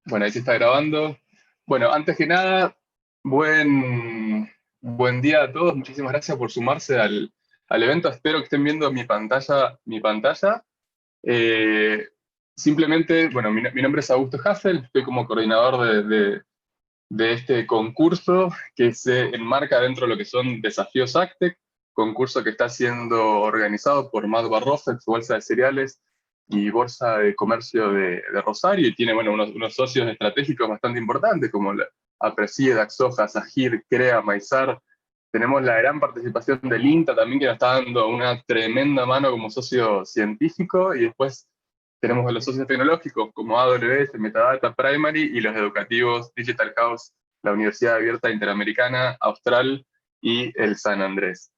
Bueno, ahí se está grabando. Bueno, antes que nada, buen día a todos. Muchísimas gracias por sumarse al evento. Espero que estén viendo mi pantalla. Eh, Simplemente, bueno, mi nombre es Augusto Hassel, estoy como coordinador de este concurso que se enmarca dentro de lo que son Desafíos Actec, concurso que está siendo organizado por Mad Barrofex, Bolsa de Cereales y Bolsa de Comercio de Rosario, y tiene bueno, unos socios estratégicos bastante importantes como la Aprecie, Daxoja, Sajir, CREA, Maizar. Tenemos la gran participación del INTA también, que nos está dando una tremenda mano como socio científico, y después tenemos a los socios tecnológicos como AWS, Metadata, Primary, y los educativos Digital House, la Universidad Abierta Interamericana, Austral y el San Andrés.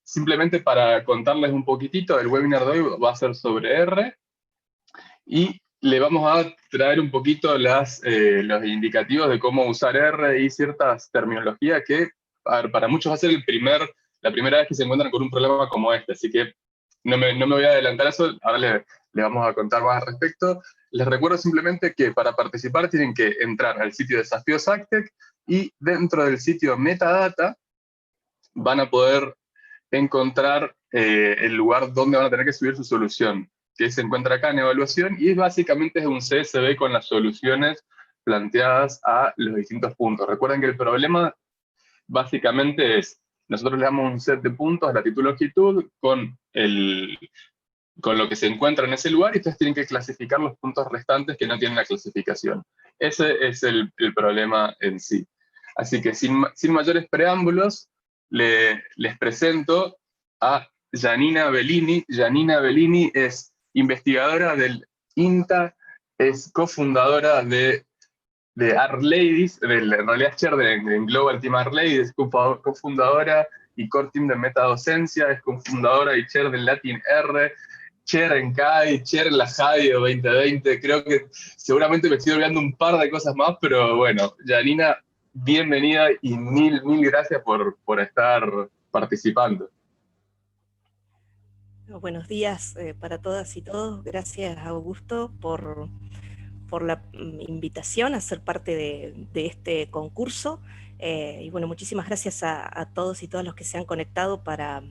Simplemente para contarles un poquitito, el webinar de hoy va a ser sobre R, y le vamos a traer un poquito los indicativos de cómo usar R y ciertas terminologías que, a ver, para muchos va a ser la primera vez que se encuentran con un problema como este, así que no me voy a adelantar a eso, ahora le vamos a contar más al respecto. Les recuerdo simplemente que para participar tienen que entrar al sitio Desafíos Actec, y dentro del sitio Metadata van a poder encontrar el lugar donde van a tener que subir su solución, que se encuentra acá en evaluación, y básicamente es un CSV con las soluciones planteadas a los distintos puntos. Recuerden que el problema básicamente es, nosotros le damos un set de puntos, latitud-longitud, con lo que se encuentra en ese lugar, y ustedes tienen que clasificar los puntos restantes que no tienen la clasificación. Ese es el problema en sí. Así que sin mayores preámbulos, les presento a Janina Bellini. Janina Bellini es investigadora del INTA, es cofundadora de Art Ladies, en realidad es chair de Global Team Art Ladies, es cofundadora y core team de metadocencia, es cofundadora y chair del Latin R, chair en CAI, chair en la JADIO 2020. Creo que seguramente me estoy olvidando un par de cosas más, pero bueno, Janina, bienvenida y mil gracias por estar participando. Buenos días para todas y todos. Gracias, Augusto, por la invitación a ser parte de este concurso. Y bueno, muchísimas gracias a todos y todas los que se han conectado para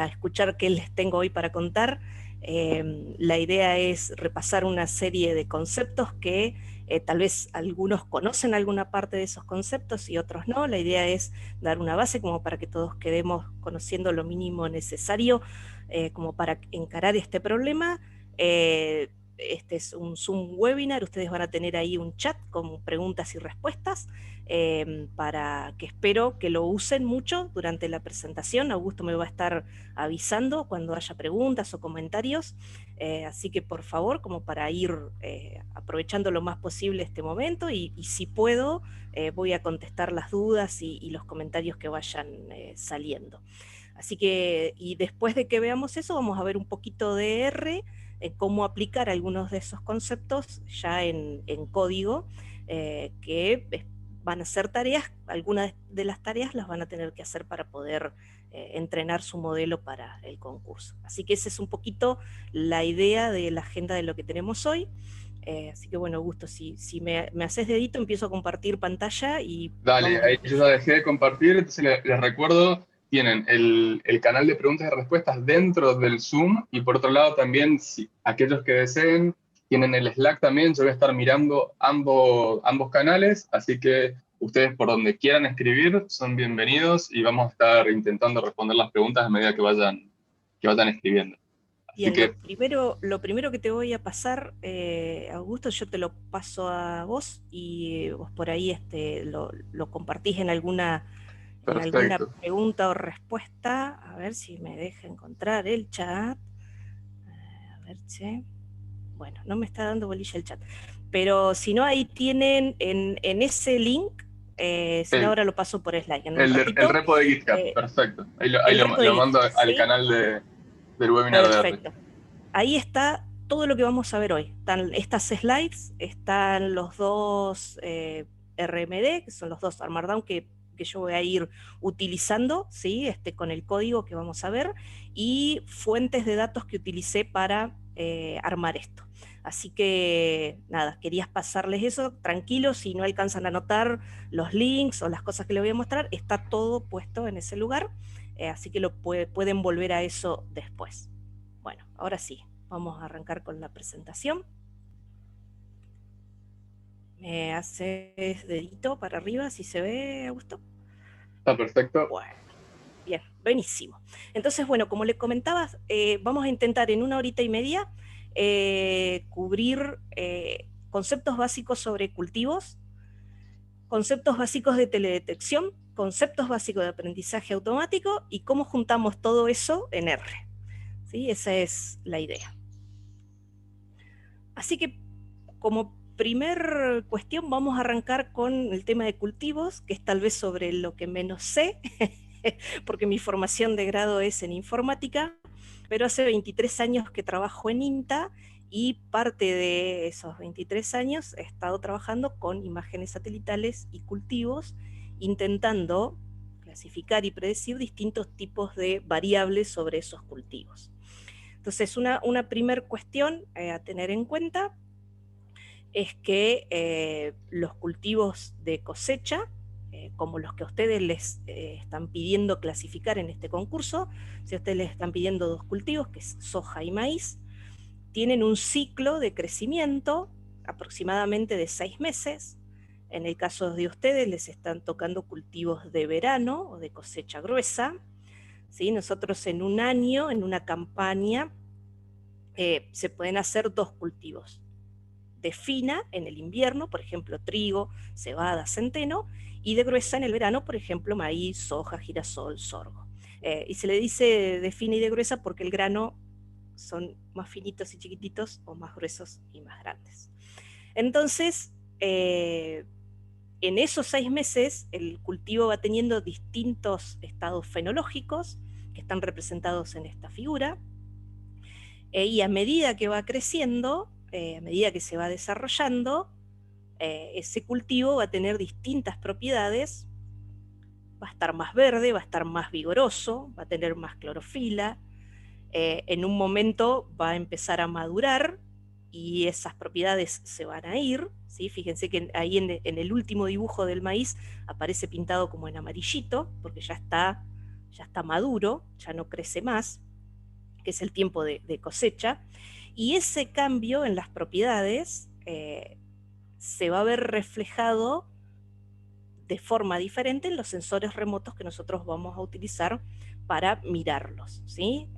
escuchar qué les tengo hoy para contar. La idea es repasar una serie de conceptos que tal vez algunos conocen alguna parte de esos conceptos y otros no. La idea es dar una base como para que todos quedemos conociendo lo mínimo necesario como para encarar este problema. Este es un Zoom webinar, ustedes van a tener ahí un chat con preguntas y respuestas para que espero que lo usen mucho durante la presentación. Augusto me va a estar avisando cuando haya preguntas o comentarios, así que por favor, como para ir aprovechando lo más posible este momento, y si puedo, voy a contestar las dudas y los comentarios que vayan saliendo. Así que, y después de que veamos eso, vamos a ver un poquito de R, cómo aplicar algunos de esos conceptos ya en código, que van a ser tareas, algunas de las tareas las van a tener que hacer para poder entrenar su modelo para el concurso. Así que esa es un poquito la idea de la agenda de lo que tenemos hoy. Así que bueno, Augusto, si me haces dedito, empiezo a compartir pantalla y Dale, vamos a ahí yo ya empezar. dejé de compartir, entonces les recuerdo, tienen el canal de preguntas y respuestas dentro del Zoom, y por otro lado también, si aquellos que deseen, tienen el Slack también. Yo voy a estar mirando ambos canales, así que ustedes por donde quieran escribir son bienvenidos, y vamos a estar intentando responder las preguntas a medida que vayan escribiendo. Así Bien, que, lo primero que te voy a pasar, Augusto, yo te lo paso a vos y vos por ahí lo compartís en alguna perfecto. pregunta o respuesta. A ver si me deja encontrar el chat. A ver, che. Bueno, no me está dando bolilla el chat. Pero si no, ahí tienen en ese link, si no, El, ahora lo paso por slide en un el ratito. repo de GitHub, eh, perfecto. Ahí lo, ahí el lo, repo de lo mando GitHub, al ¿sí? canal del webinar de R. Perfecto. Ahí está todo lo que vamos a ver hoy. Están estas slides, están los dos RMD, que son los dos Armardown que yo voy a ir utilizando, ¿sí? Con el código que vamos a ver, y fuentes de datos que utilicé para armar esto. Así que nada, querías pasarles eso, tranquilos, si no alcanzan a anotar los links o las cosas que les voy a mostrar, está todo puesto en ese lugar, así que pueden volver a eso después. Bueno, ahora sí, vamos a arrancar con la presentación. ¿Me haces dedito para arriba si se ve, Augusto? Está perfecto. Bueno, bien, buenísimo. Entonces, bueno, como le comentaba, vamos a intentar en 1 horita y media cubrir conceptos básicos sobre cultivos, conceptos básicos de teledetección, conceptos básicos de aprendizaje automático y cómo juntamos todo eso en R. ¿Sí? Esa es la idea. Así que, como primer cuestión, vamos a arrancar con el tema de cultivos, que es tal vez sobre lo que menos sé, porque mi formación de grado es en informática, pero hace 23 años que trabajo en INTA y parte de esos 23 años he estado trabajando con imágenes satelitales y cultivos, intentando clasificar y predecir distintos tipos de variables sobre esos cultivos. Entonces, una primer cuestión a tener en cuenta es que los cultivos de cosecha, como los que a ustedes les están pidiendo clasificar en este concurso, si a ustedes les están pidiendo 2 cultivos, que es soja y maíz, tienen un ciclo de crecimiento aproximadamente de 6 meses. En el caso de ustedes les están tocando cultivos de verano o de cosecha gruesa. ¿Sí? Nosotros en un año, en una campaña, se pueden hacer 2 cultivos. De fina en el invierno, por ejemplo, trigo, cebada, centeno, y de gruesa en el verano, por ejemplo, maíz, soja, girasol, sorgo. Y se le dice de fina y de gruesa porque el grano son más finitos y chiquititos o más gruesos y más grandes. Entonces, en esos 6 meses el cultivo va teniendo distintos estados fenológicos que están representados en esta figura, y a medida que va creciendo, a medida que se va desarrollando, ese cultivo va a tener distintas propiedades, va a estar más verde, va a estar más vigoroso, va a tener más clorofila, en un momento va a empezar a madurar y esas propiedades se van a ir, ¿sí? Fíjense que ahí en el último dibujo del maíz aparece pintado como en amarillito, porque ya está maduro, ya no crece más, que es el tiempo de cosecha, y ese cambio en las propiedades se va a ver reflejado de forma diferente en los sensores remotos que nosotros vamos a utilizar para mirarlos, ¿sí?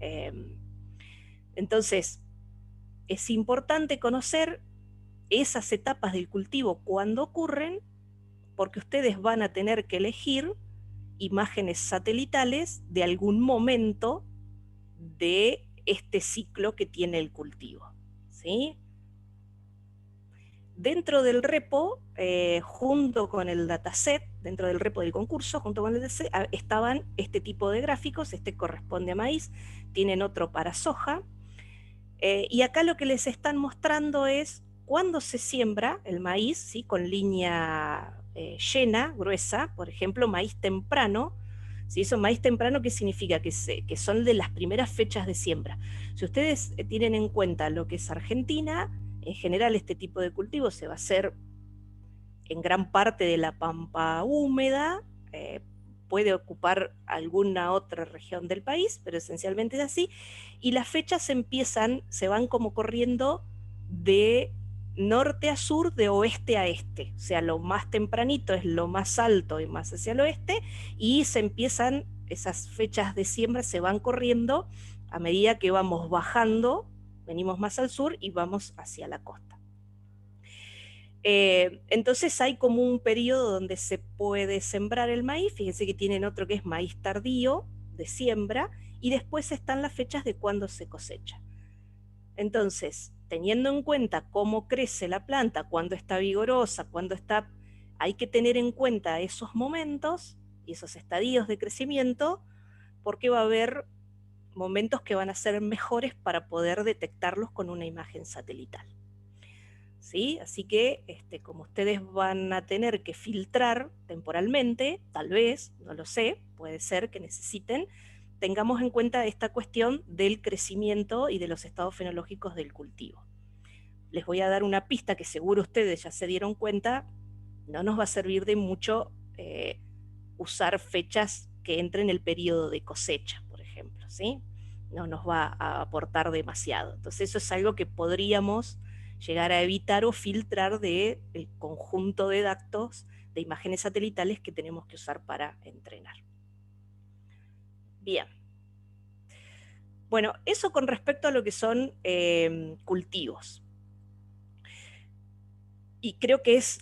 Entonces, es importante conocer esas etapas del cultivo cuando ocurren, porque ustedes van a tener que elegir imágenes satelitales de algún momento de este ciclo que tiene el cultivo, ¿sí? Dentro del repo, junto con el dataset, dentro del repo del concurso, junto con el dataset, estaban este tipo de gráficos. Este corresponde a maíz, tienen otro para soja, y acá lo que les están mostrando es cuando se siembra el maíz, ¿sí? Con línea llena, gruesa, por ejemplo, maíz temprano. ¿Sí? Eso, maíz temprano, ¿qué significa? Que son de las primeras fechas de siembra. Si ustedes tienen en cuenta lo que es Argentina, en general este tipo de cultivo se va a hacer en gran parte de la pampa húmeda, puede ocupar alguna otra región del país, pero esencialmente es así, y las fechas se van como corriendo de norte a sur, de oeste a este, o sea, lo más tempranito es lo más alto y más hacia el oeste, y esas fechas de siembra se van corriendo a medida que vamos bajando, venimos más al sur y vamos hacia la costa. Entonces hay como un periodo donde se puede sembrar el maíz. Fíjense que tienen otro que es maíz tardío de siembra, y después están las fechas de cuando se cosecha. Entonces, teniendo en cuenta cómo crece la planta, cuándo está vigorosa, hay que tener en cuenta esos momentos y esos estadios de crecimiento, porque va a haber momentos que van a ser mejores para poder detectarlos con una imagen satelital. ¿Sí? Así que como ustedes van a tener que filtrar temporalmente, tal vez, no lo sé, puede ser que necesiten tengamos en cuenta esta cuestión del crecimiento y de los estados fenológicos del cultivo. Les voy a dar una pista que seguro ustedes ya se dieron cuenta, no nos va a servir de mucho usar fechas que entren en el periodo de cosecha, por ejemplo, ¿sí? No nos va a aportar demasiado. Entonces eso es algo que podríamos llegar a evitar o filtrar del conjunto de datos de imágenes satelitales que tenemos que usar para entrenar. Bien. Bueno, eso con respecto a lo que son cultivos. Y creo que es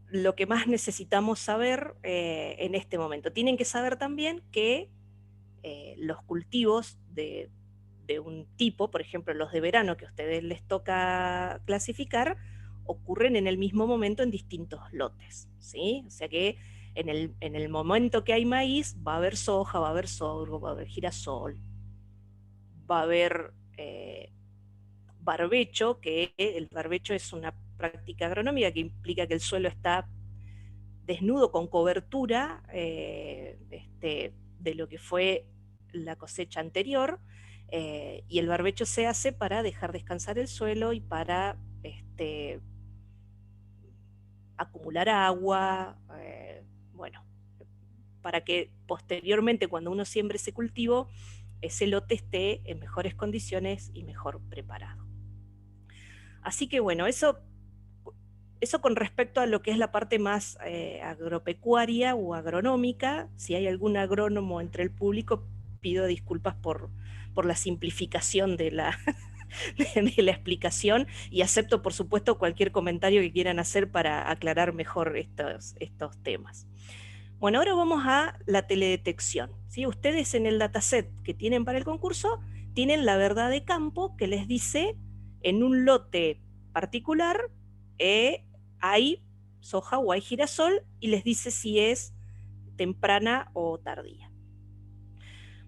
lo que más necesitamos saber en este momento. Tienen que saber también que los cultivos de un tipo, por ejemplo los de verano que a ustedes les toca clasificar, ocurren en el mismo momento en distintos lotes, ¿sí? O sea que en el momento que hay maíz va a haber soja, va a haber sorgo, va a haber girasol, va a haber barbecho, que el barbecho es una práctica agronómica que implica que el suelo está desnudo con cobertura de lo que fue la cosecha anterior, y el barbecho se hace para dejar descansar el suelo y para acumular agua, bueno, para que posteriormente cuando uno siembre ese cultivo, ese lote esté en mejores condiciones y mejor preparado. Así que bueno, eso con respecto a lo que es la parte más agropecuaria o agronómica. Si hay algún agrónomo entre el público, pido disculpas por la simplificación de la explicación, y acepto por supuesto cualquier comentario que quieran hacer para aclarar mejor estos temas. Bueno, ahora vamos a la teledetección, ¿sí? Ustedes en el dataset que tienen para el concurso tienen la verdad de campo que les dice en un lote particular hay soja o hay girasol, y les dice si es temprana o tardía.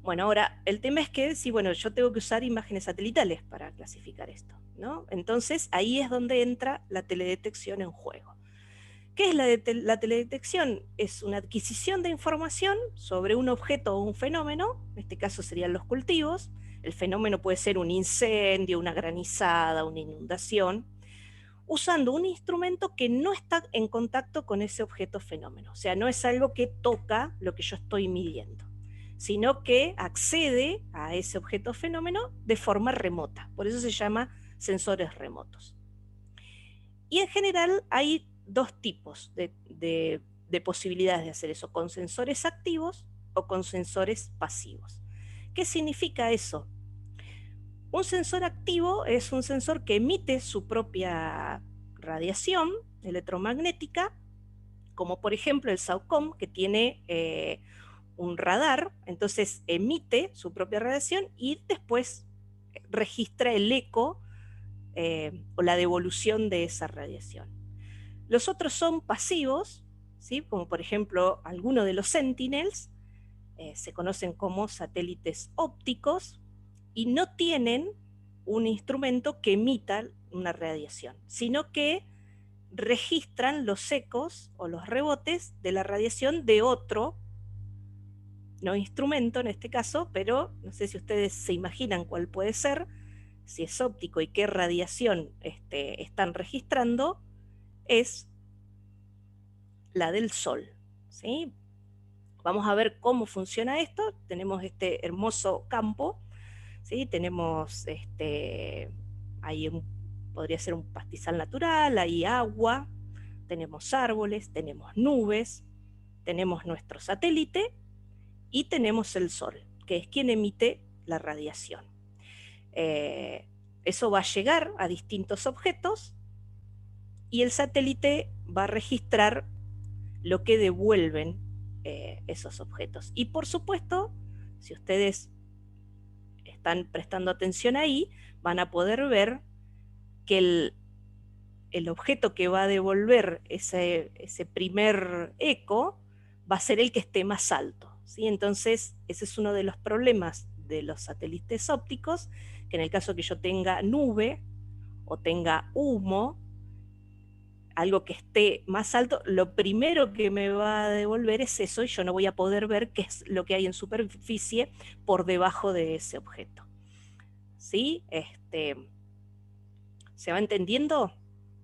Bueno, ahora, el tema es que bueno, yo tengo que usar imágenes satelitales para clasificar esto, ¿no? Entonces, ahí es donde entra la teledetección en juego. ¿Qué es la teledetección? Es una adquisición de información sobre un objeto o un fenómeno, en este caso serían los cultivos. El fenómeno puede ser un incendio, una granizada, una inundación, usando un instrumento que no está en contacto con ese objeto fenómeno. O sea, no es algo que toca lo que yo estoy midiendo, sino que accede a ese objeto fenómeno de forma remota. Por eso se llama sensores remotos. Y en general hay dos tipos de posibilidades de hacer eso, con sensores activos o con sensores pasivos. ¿Qué significa eso? Un sensor activo es un sensor que emite su propia radiación electromagnética, como por ejemplo el SAOCOM, que tiene un radar, entonces emite su propia radiación y después registra el eco o la devolución de esa radiación. Los otros son pasivos, ¿sí? Como por ejemplo algunos de los Sentinels, se conocen como satélites ópticos, y no tienen un instrumento que emita una radiación, sino que registran los ecos o los rebotes de la radiación de otro, no instrumento en este caso, pero no sé si ustedes se imaginan cuál puede ser, si es óptico y qué radiación están registrando, es la del Sol, ¿sí? Vamos a ver cómo funciona esto. Tenemos este hermoso campo, ¿sí? Tenemos ahí podría ser un pastizal natural, hay agua, tenemos árboles, tenemos nubes, tenemos nuestro satélite y tenemos el Sol, que es quien emite la radiación. Eso va a llegar a distintos objetos y el satélite va a registrar lo que devuelven esos objetos. Y por supuesto, si ustedes están prestando atención ahí, van a poder ver que el objeto que va a devolver ese primer eco va a ser el que esté más alto, ¿sí? Entonces, ese es uno de los problemas de los satélites ópticos, que en el caso que yo tenga nube o tenga humo, algo que esté más alto, lo primero que me va a devolver es eso, y yo no voy a poder ver qué es lo que hay en superficie por debajo de ese objeto. ¿Sí? ¿Se va entendiendo?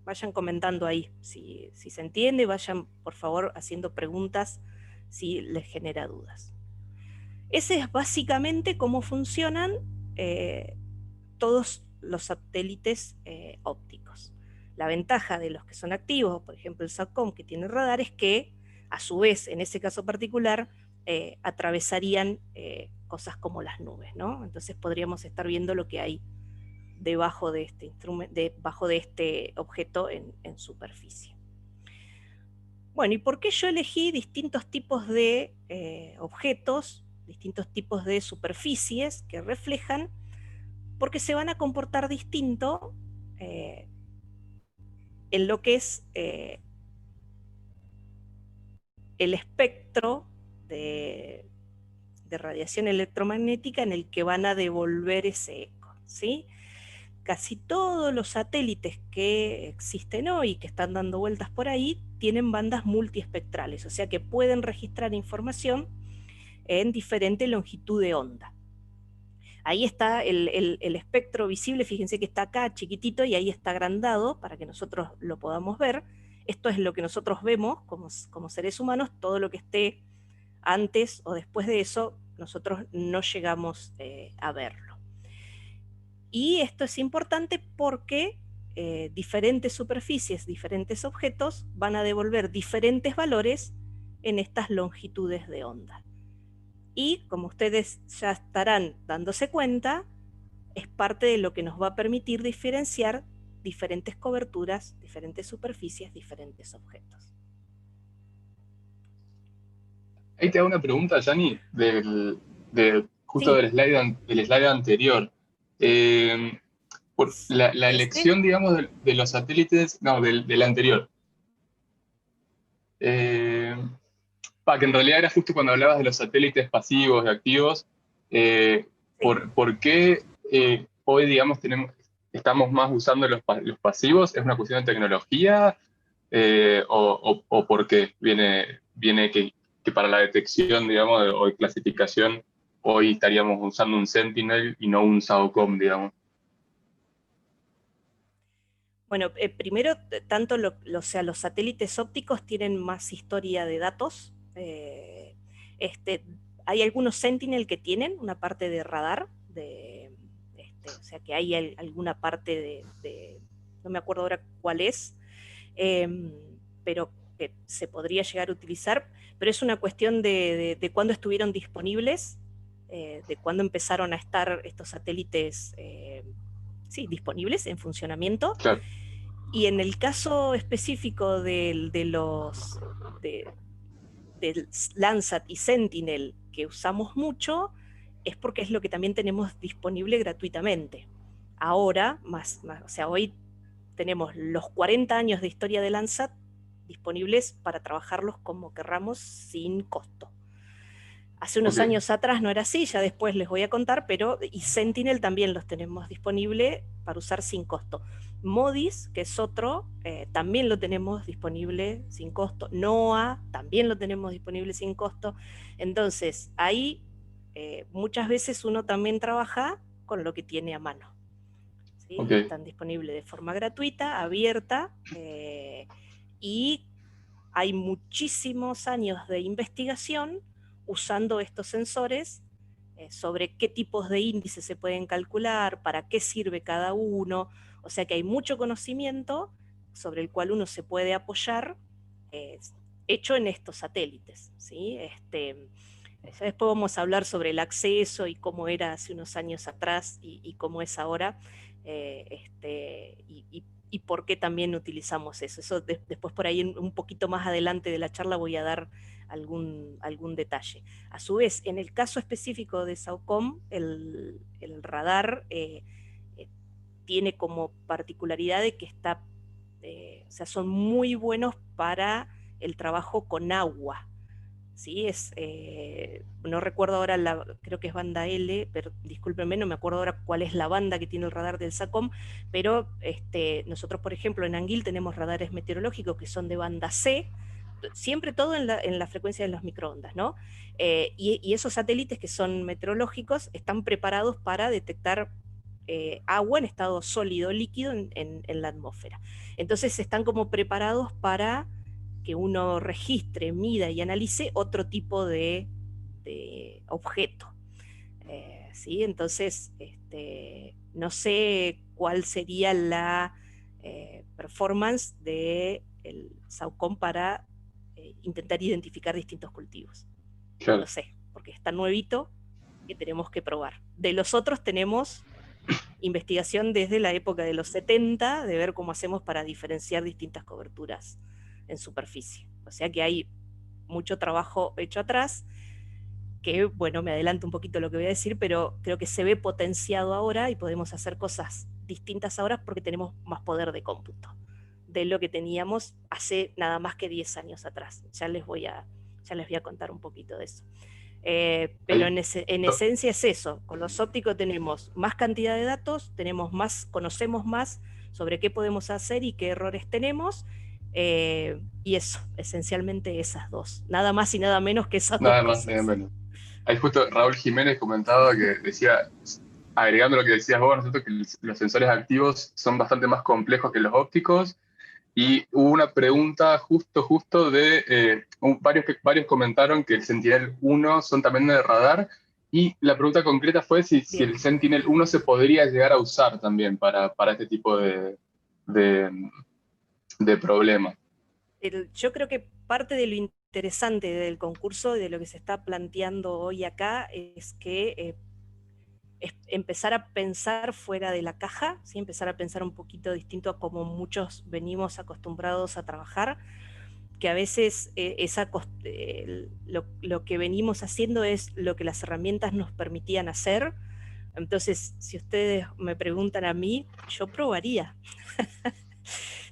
Vayan comentando ahí si se entiende, vayan por favor haciendo preguntas si les genera dudas. Ese es básicamente cómo funcionan todos los satélites ópticos. La ventaja de los que son activos, por ejemplo el SATCOM que tiene radar, es que a su vez, en ese caso particular, atravesarían cosas como las nubes, ¿no? Entonces podríamos estar viendo lo que hay debajo de este instrumento, debajo de este objeto en superficie. Bueno, ¿y por qué yo elegí distintos tipos de objetos, distintos tipos de superficies que reflejan? Porque se van a comportar distinto en lo que es el espectro de radiación electromagnética en el que van a devolver ese eco, ¿sí? Casi todos los satélites que existen hoy, que están dando vueltas por ahí, tienen bandas multiespectrales, o sea que pueden registrar información en diferente longitud de onda. Ahí está el espectro visible, fíjense que está acá chiquitito y ahí está agrandado para que nosotros lo podamos ver. Esto es lo que nosotros vemos como seres humanos, todo lo que esté antes o después de eso, nosotros no llegamos a verlo. Y esto es importante porque diferentes superficies, diferentes objetos van a devolver diferentes valores en estas longitudes de onda. Y como ustedes ya estarán dándose cuenta, es parte de lo que nos va a permitir diferenciar diferentes coberturas, diferentes superficies, diferentes objetos. Ahí te hago una pregunta, Yanni, justo Sí, del slide anterior. Eh, por la este, elección, digamos, de los satélites, no, del anterior. Eh, que en realidad era justo cuando hablabas de los satélites pasivos y activos. eh, sí. por qué hoy, digamos, estamos más usando los pasivos? ¿Es una cuestión de tecnología? O por qué viene que para la detección, digamos, o de clasificación, hoy estaríamos usando un Sentinel y no un SAOCOM, digamos? Bueno, primero, tanto o sea, los satélites ópticos tienen más historia de datos. Este, hay algunos Sentinel que tienen una parte de radar, o sea que hay alguna parte no me acuerdo ahora cuál es, eh, pero que se podría llegar a utilizar, pero es una cuestión de cuándo estuvieron disponibles, de cuándo empezaron a estar estos satélites sí, disponibles en funcionamiento. Claro, Y en el caso específico del Landsat y Sentinel que usamos mucho, es porque es lo que también tenemos disponible gratuitamente. Ahora, o sea, hoy tenemos los 40 años de historia de Landsat disponibles para trabajarlos como querramos sin costo. Hace unos ok. años atrás no era así, ya después les voy a contar, y Sentinel también los tenemos disponible para usar sin costo. Modis, que es otro, también lo tenemos disponible sin costo. NOAA también lo tenemos disponible sin costo. Entonces, ahí muchas veces uno también trabaja con lo que tiene a mano. ¿Sí? Ok. Están disponibles de forma gratuita, abierta, y hay muchísimos años de investigación usando estos sensores sobre qué tipos de índices se pueden calcular, para qué sirve cada uno, o sea que hay mucho conocimiento sobre el cual uno se puede apoyar, eh, hecho en estos satélites, ¿sí? Ya después vamos a hablar sobre el acceso y cómo era hace unos años atrás y cómo es ahora, y por qué también utilizamos eso. Eso después por ahí un poquito más adelante de la charla voy a dar algún detalle. A su vez, en el caso específico de SAOCOM, el radar tiene como particularidad de que o sea, son muy buenos para el trabajo con agua. ¿sí? No recuerdo ahora, creo que es banda L, pero discúlpenme, no me acuerdo ahora cuál es la banda que tiene el radar del SACOM, pero nosotros, por ejemplo, en Anguil tenemos radares meteorológicos que son de banda C, siempre todo en la frecuencia de los microondas, ¿no? Y esos satélites que son meteorológicos están preparados para detectar agua en estado sólido, líquido en la atmósfera. Entonces están como preparados para que uno registre, mida y analice otro tipo de objeto. ¿Sí? Entonces, no sé cuál sería la performance del SAUCOM para intentar identificar distintos cultivos. No lo Claro. sé, porque es tan nuevito que tenemos que probar. De los otros tenemos investigación desde la época de los 70, de ver cómo hacemos para diferenciar distintas coberturas en superficie. O sea que hay mucho trabajo hecho atrás, que, bueno, me adelanto un poquito lo que voy a decir, pero creo que se ve potenciado ahora y podemos hacer cosas distintas ahora porque tenemos más poder de cómputo de lo que teníamos hace nada más que 10 años atrás. Ya les voy a contar un poquito de eso. Pero Ahí, en to- esencia es eso. Con los ópticos tenemos más cantidad de datos, conocemos más sobre qué podemos hacer y qué errores tenemos. Y eso, esencialmente esas dos. Nada más y nada menos que esas dos nada más, cosas. menos. Ahí justo Raúl Jiménez comentaba que decía, agregando lo que decías vos, nosotros que los sensores activos son bastante más complejos que los ópticos. Y hubo una pregunta justo de varios comentaron que el Sentinel-1 son también de radar. Y la pregunta concreta fue si Bien. el Sentinel-1 se podría llegar a usar también para este tipo de, de problema. Yo creo que parte de lo interesante del concurso y de lo que se está planteando hoy acá es que es empezar a pensar fuera de la caja, ¿sí? Empezar a pensar un poquito distinto a como muchos venimos acostumbrados a trabajar, que a veces lo que venimos haciendo es lo que las herramientas nos permitían hacer. Entonces, si ustedes me preguntan a mí, yo probaría,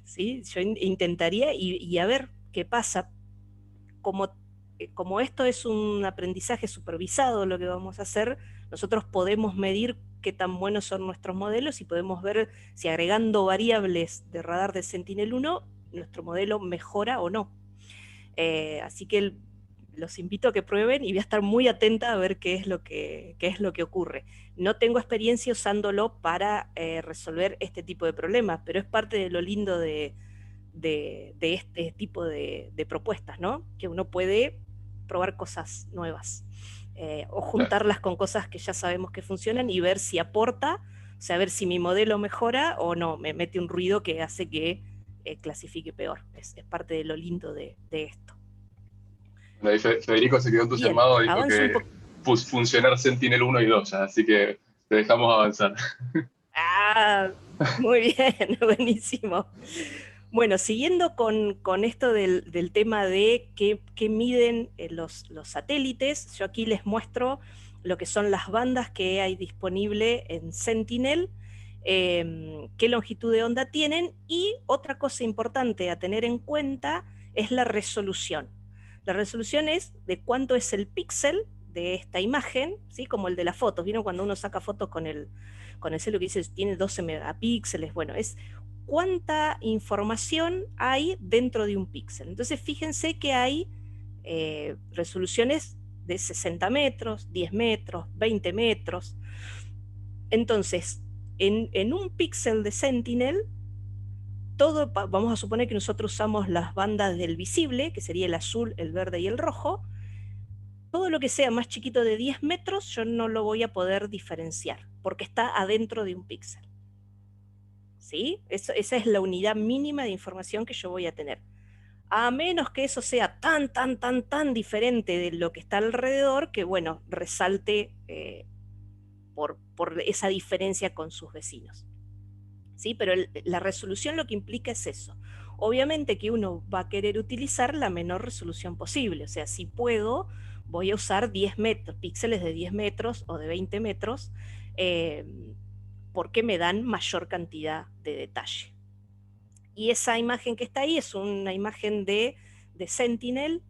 ¿sí? Yo intentaría y a ver qué pasa. Como, como esto es un aprendizaje supervisado lo que vamos a hacer, nosotros podemos medir qué tan buenos son nuestros modelos y podemos ver si agregando variables de radar de Sentinel-1 nuestro modelo mejora o no. Así que los invito a que prueben y voy a estar muy atenta a ver qué es lo que ocurre. No tengo experiencia usándolo para resolver este tipo de problemas, pero es parte de lo lindo de este tipo de propuestas, ¿no? Que uno puede probar cosas nuevas o Claro. juntarlas con cosas que ya sabemos que funcionan y ver si aporta, o sea, ver si mi modelo mejora o no, me mete un ruido que hace que clasifique peor. Es parte de lo lindo de esto. Bueno, ahí Federico se quedó Bien, entusiasmado, dijo avanzo un que poco. funcionar Sentinel-1 y 2 ya, así que te dejamos avanzar. Ah, muy bien, buenísimo. Bueno, siguiendo con esto del tema de qué miden los satélites, yo aquí les muestro lo que son las bandas que hay disponible en Sentinel, qué longitud de onda tienen y otra cosa importante a tener en cuenta es la resolución. La resolución es de cuánto es el píxel de esta imagen, ¿sí? Como el de las fotos. ¿Vieron cuando uno saca fotos con el celu que dice tiene 12 megapíxeles? Bueno, es cuánta información hay dentro de un píxel. Entonces fíjense que hay resoluciones de 60 metros, 10 metros, 20 metros. Entonces, en un píxel de Sentinel, vamos a suponer que nosotros usamos las bandas del visible, que sería el azul, el verde y el rojo. Todo lo que sea más chiquito de 10 metros, yo no lo voy a poder diferenciar, porque está adentro de un píxel. ¿Sí? Esa es la unidad mínima de información que yo voy a tener. A menos que eso sea tan diferente de lo que está alrededor, que, bueno, resalte por esa diferencia con sus vecinos. ¿Sí? Pero la resolución lo que implica es eso. Obviamente que uno va a querer utilizar la menor resolución posible. O sea, si puedo, voy a usar 10 metros, píxeles de 10 metros o de 20 metros, porque me dan mayor cantidad de detalle. Y esa imagen que está ahí es una imagen de Sentinel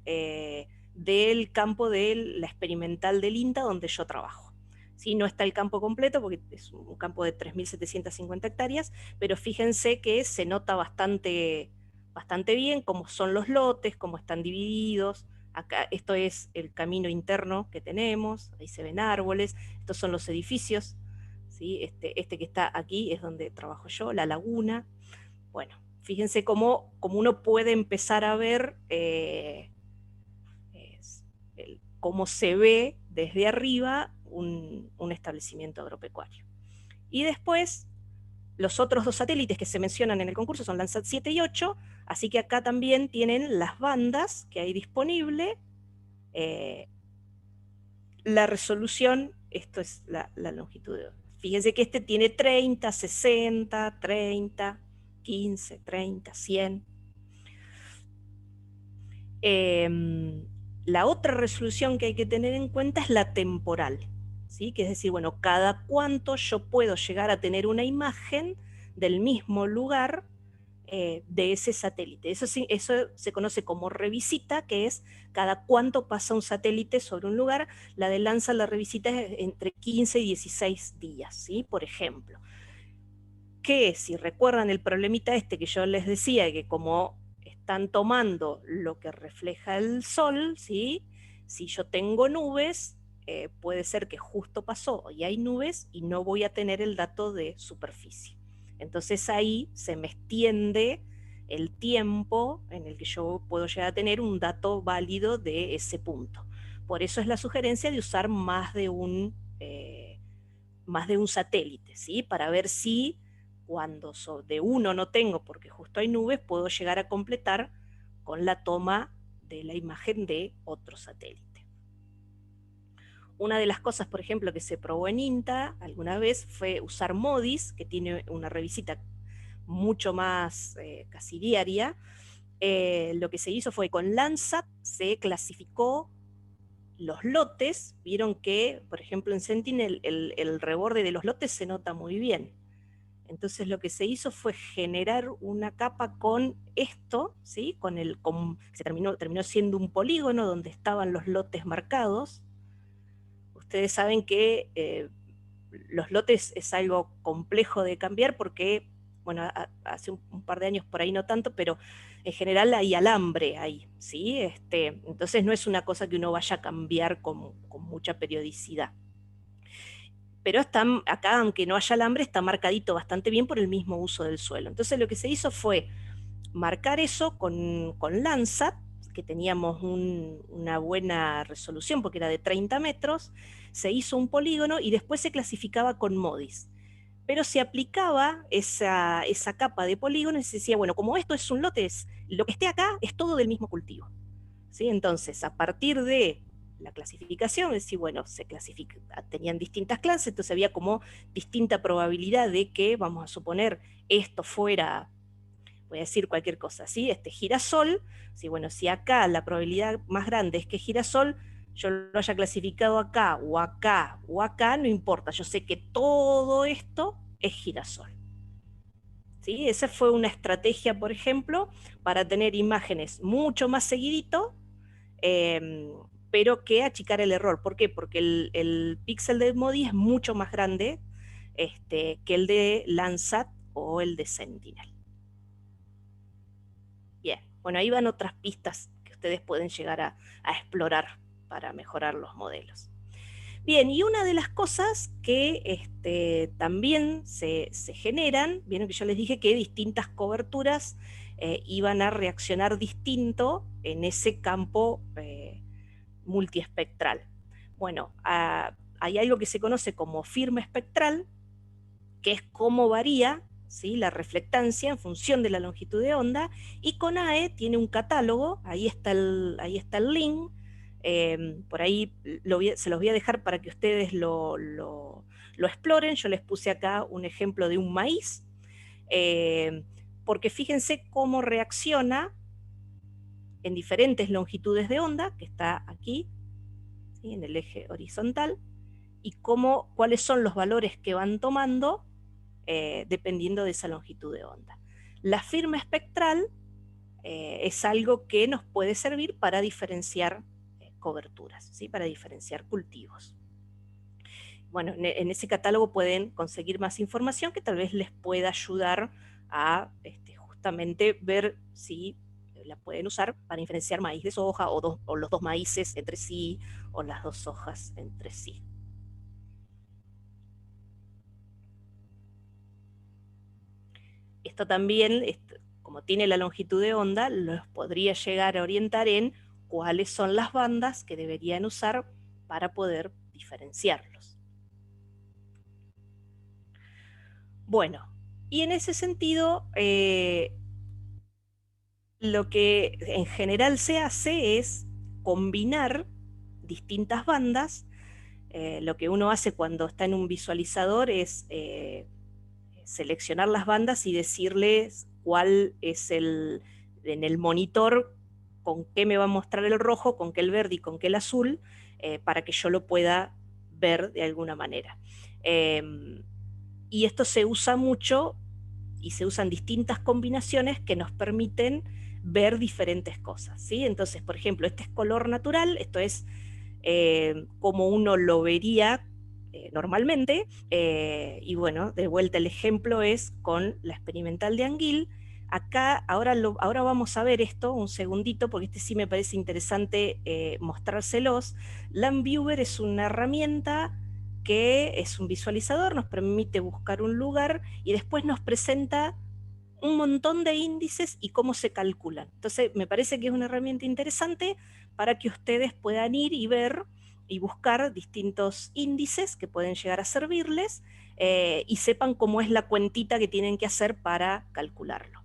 del campo de la experimental del INTA donde yo trabajo. ¿Sí? No está el campo completo porque es un campo de 3.750 hectáreas, pero fíjense que se nota bastante bien cómo son los lotes, cómo están divididos. Acá, esto es el camino interno que tenemos, ahí se ven árboles, estos son los edificios, ¿sí? Este que está aquí es donde trabajo yo, la laguna. Bueno, fíjense cómo uno puede empezar a ver cómo se ve desde arriba un establecimiento agropecuario. Y después, los otros 2 satélites que se mencionan en el concurso son Landsat 7 y 8, así que acá también tienen las bandas que hay disponible, la resolución, esto es la longitud. Fíjense que este tiene 30, 60, 30, 15, 30, 100. La otra resolución que hay que tener en cuenta es la temporal, ¿sí? Que es decir, bueno, cada cuánto yo puedo llegar a tener una imagen del mismo lugar de ese satélite. Eso se conoce como revisita, que es cada cuánto pasa un satélite sobre un lugar. La de Landsat, la revisita es entre 15 y 16 días, ¿sí? Por ejemplo. Que si recuerdan el problemita que yo les decía, que como están tomando lo que refleja el sol, ¿sí? Si yo tengo nubes, puede ser que justo pasó y hay nubes y no voy a tener el dato de superficie. Entonces ahí se me extiende el tiempo en el que yo puedo llegar a tener un dato válido de ese punto. Por eso es la sugerencia de usar más de un satélite, ¿sí? Para ver si cuando de uno no tengo porque justo hay nubes, puedo llegar a completar con la toma de la imagen de otro satélite. Una de las cosas, por ejemplo, que se probó en INTA alguna vez fue usar MODIS, que tiene una revisita mucho más casi diaria. Lo que se hizo fue con Landsat se clasificó los lotes. Vieron que, por ejemplo, en Sentinel el reborde de los lotes se nota muy bien. Entonces lo que se hizo fue generar una capa con esto, ¿sí? Se terminó siendo un polígono donde estaban los lotes marcados. Ustedes saben que los lotes es algo complejo de cambiar porque, bueno, hace un par de años por ahí no tanto, pero en general hay alambre ahí, ¿sí? Entonces no es una cosa que uno vaya a cambiar con mucha periodicidad. Pero acá, aunque no haya alambre, está marcadito bastante bien por el mismo uso del suelo. Entonces lo que se hizo fue marcar eso con Landsat, que teníamos una buena resolución porque era de 30 metros, se hizo un polígono y después se clasificaba con MODIS. Pero se aplicaba esa capa de polígonos y se decía, bueno, como esto es un lote, lo que esté acá es todo del mismo cultivo, ¿sí? Entonces, a partir de la clasificación, es decir, bueno, tenían distintas clases, entonces había como distinta probabilidad de que, vamos a suponer, esto fuera, voy a decir cualquier cosa, ¿sí? Girasol, ¿sí? Bueno, si acá la probabilidad más grande es que girasol, yo lo haya clasificado acá, o acá, o acá, no importa, yo sé que todo esto es girasol. ¿Sí? Esa fue una estrategia, por ejemplo, para tener imágenes mucho más seguidito, pero que achicar el error. ¿Por qué? Porque el píxel de MODIS es mucho más grande que el de Landsat o el de Sentinel. Bien, bueno, ahí van otras pistas que ustedes pueden llegar a explorar para mejorar los modelos. Bien, y una de las cosas que también se generan, vieron que yo les dije que distintas coberturas iban a reaccionar distinto en ese campo multiespectral. Bueno, hay algo que se conoce como firma espectral, que es cómo varía, ¿sí?, la reflectancia en función de la longitud de onda, y CONAE tiene un catálogo, ahí está el link, por ahí se los voy a dejar para que ustedes lo exploren. Yo les puse acá un ejemplo de un maíz, porque fíjense cómo reacciona en diferentes longitudes de onda, que está aquí, ¿sí?, en el eje horizontal, y cuáles son los valores que van tomando dependiendo de esa longitud de onda. La firma espectral es algo que nos puede servir para diferenciar coberturas, ¿sí? Para diferenciar cultivos. Bueno, en ese catálogo pueden conseguir más información que tal vez les pueda ayudar a justamente ver si la pueden usar para diferenciar maíz de soja o los dos maíces entre sí o las dos sojas entre sí. Esto también, como tiene la longitud de onda, los podría llegar a orientar en cuáles son las bandas que deberían usar para poder diferenciarlos. Bueno, y en ese sentido, lo que en general se hace es combinar distintas bandas. Lo que uno hace cuando está en un visualizador es seleccionar las bandas y decirles cuál es en el monitor, con qué me va a mostrar el rojo, con qué el verde y con qué el azul, para que yo lo pueda ver de alguna manera. Y esto se usa mucho y se usan distintas combinaciones que nos permiten ver diferentes cosas, ¿sí? Entonces, por ejemplo, este es color natural, esto es como uno lo vería normalmente, y bueno, de vuelta el ejemplo es con la experimental de Anguil. Acá, ahora vamos a ver esto, un segundito, porque este sí me parece interesante mostrárselos. LandViewer es una herramienta que es un visualizador, nos permite buscar un lugar y después nos presenta un montón de índices y cómo se calculan. Entonces, me parece que es una herramienta interesante para que ustedes puedan ir y ver y buscar distintos índices que pueden llegar a servirles y sepan cómo es la cuentita que tienen que hacer para calcularlo.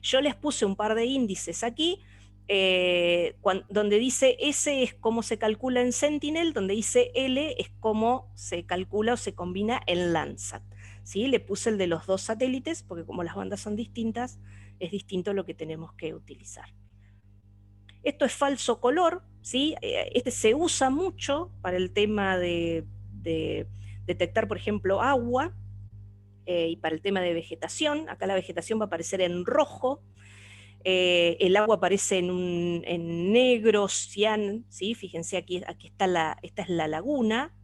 Yo les puse un par de índices aquí, donde dice S es cómo se calcula en Sentinel, donde dice L es cómo se calcula o se combina en Landsat. ¿Sí? Le puse el de los dos satélites, porque como las bandas son distintas, es distinto lo que tenemos que utilizar. Esto es falso color, ¿sí? Este se usa mucho para el tema de detectar, por ejemplo, agua, y para el tema de vegetación. Acá la vegetación va a aparecer en rojo, el agua aparece en negro, cian, ¿sí? Fíjense, aquí está esta es la laguna.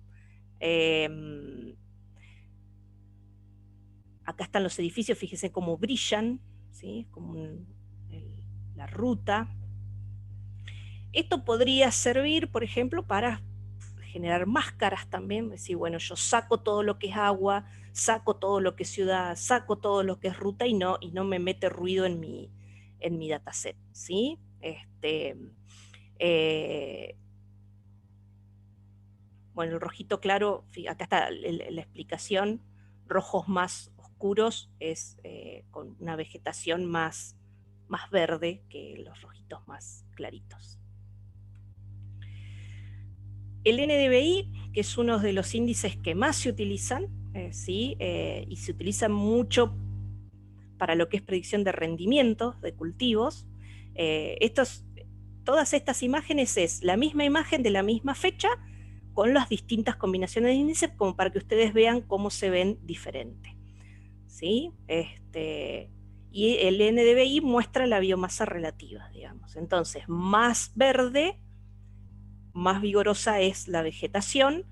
Acá están los edificios, fíjense cómo brillan, ¿sí? Como la ruta. Esto podría servir, por ejemplo, para generar máscaras también, decir, bueno, yo saco todo lo que es agua, saco todo lo que es ciudad, saco todo lo que es ruta y no me mete ruido en mi dataset, ¿sí? Bueno, el rojito claro, acá está la explicación, rojos más oscuros es con una vegetación más verde que los rojitos más claritos. El NDVI, que es uno de los índices que más se utilizan, ¿sí? Y se utiliza mucho para lo que es predicción de rendimientos de cultivos. Todas estas imágenes es la misma imagen de la misma fecha con las distintas combinaciones de índices como para que ustedes vean cómo se ven diferentes. ¿Sí? Y el NDVI muestra la biomasa relativa, digamos. Entonces, más verde, más vigorosa es la vegetación,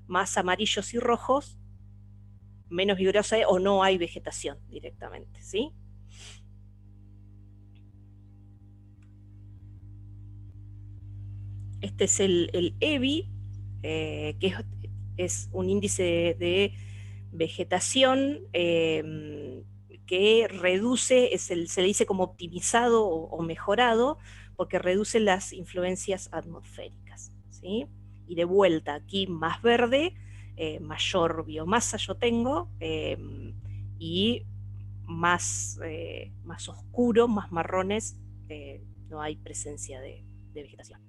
más amarillos y rojos, menos vigorosa es, o no hay vegetación directamente, ¿sí? Este es el EBI, que es un índice de vegetación que reduce, se le dice como optimizado o mejorado, porque reduce las influencias atmosféricas, ¿sí? Y de vuelta, aquí más verde, mayor biomasa yo tengo, y más oscuro, más marrones, no hay presencia de vegetación.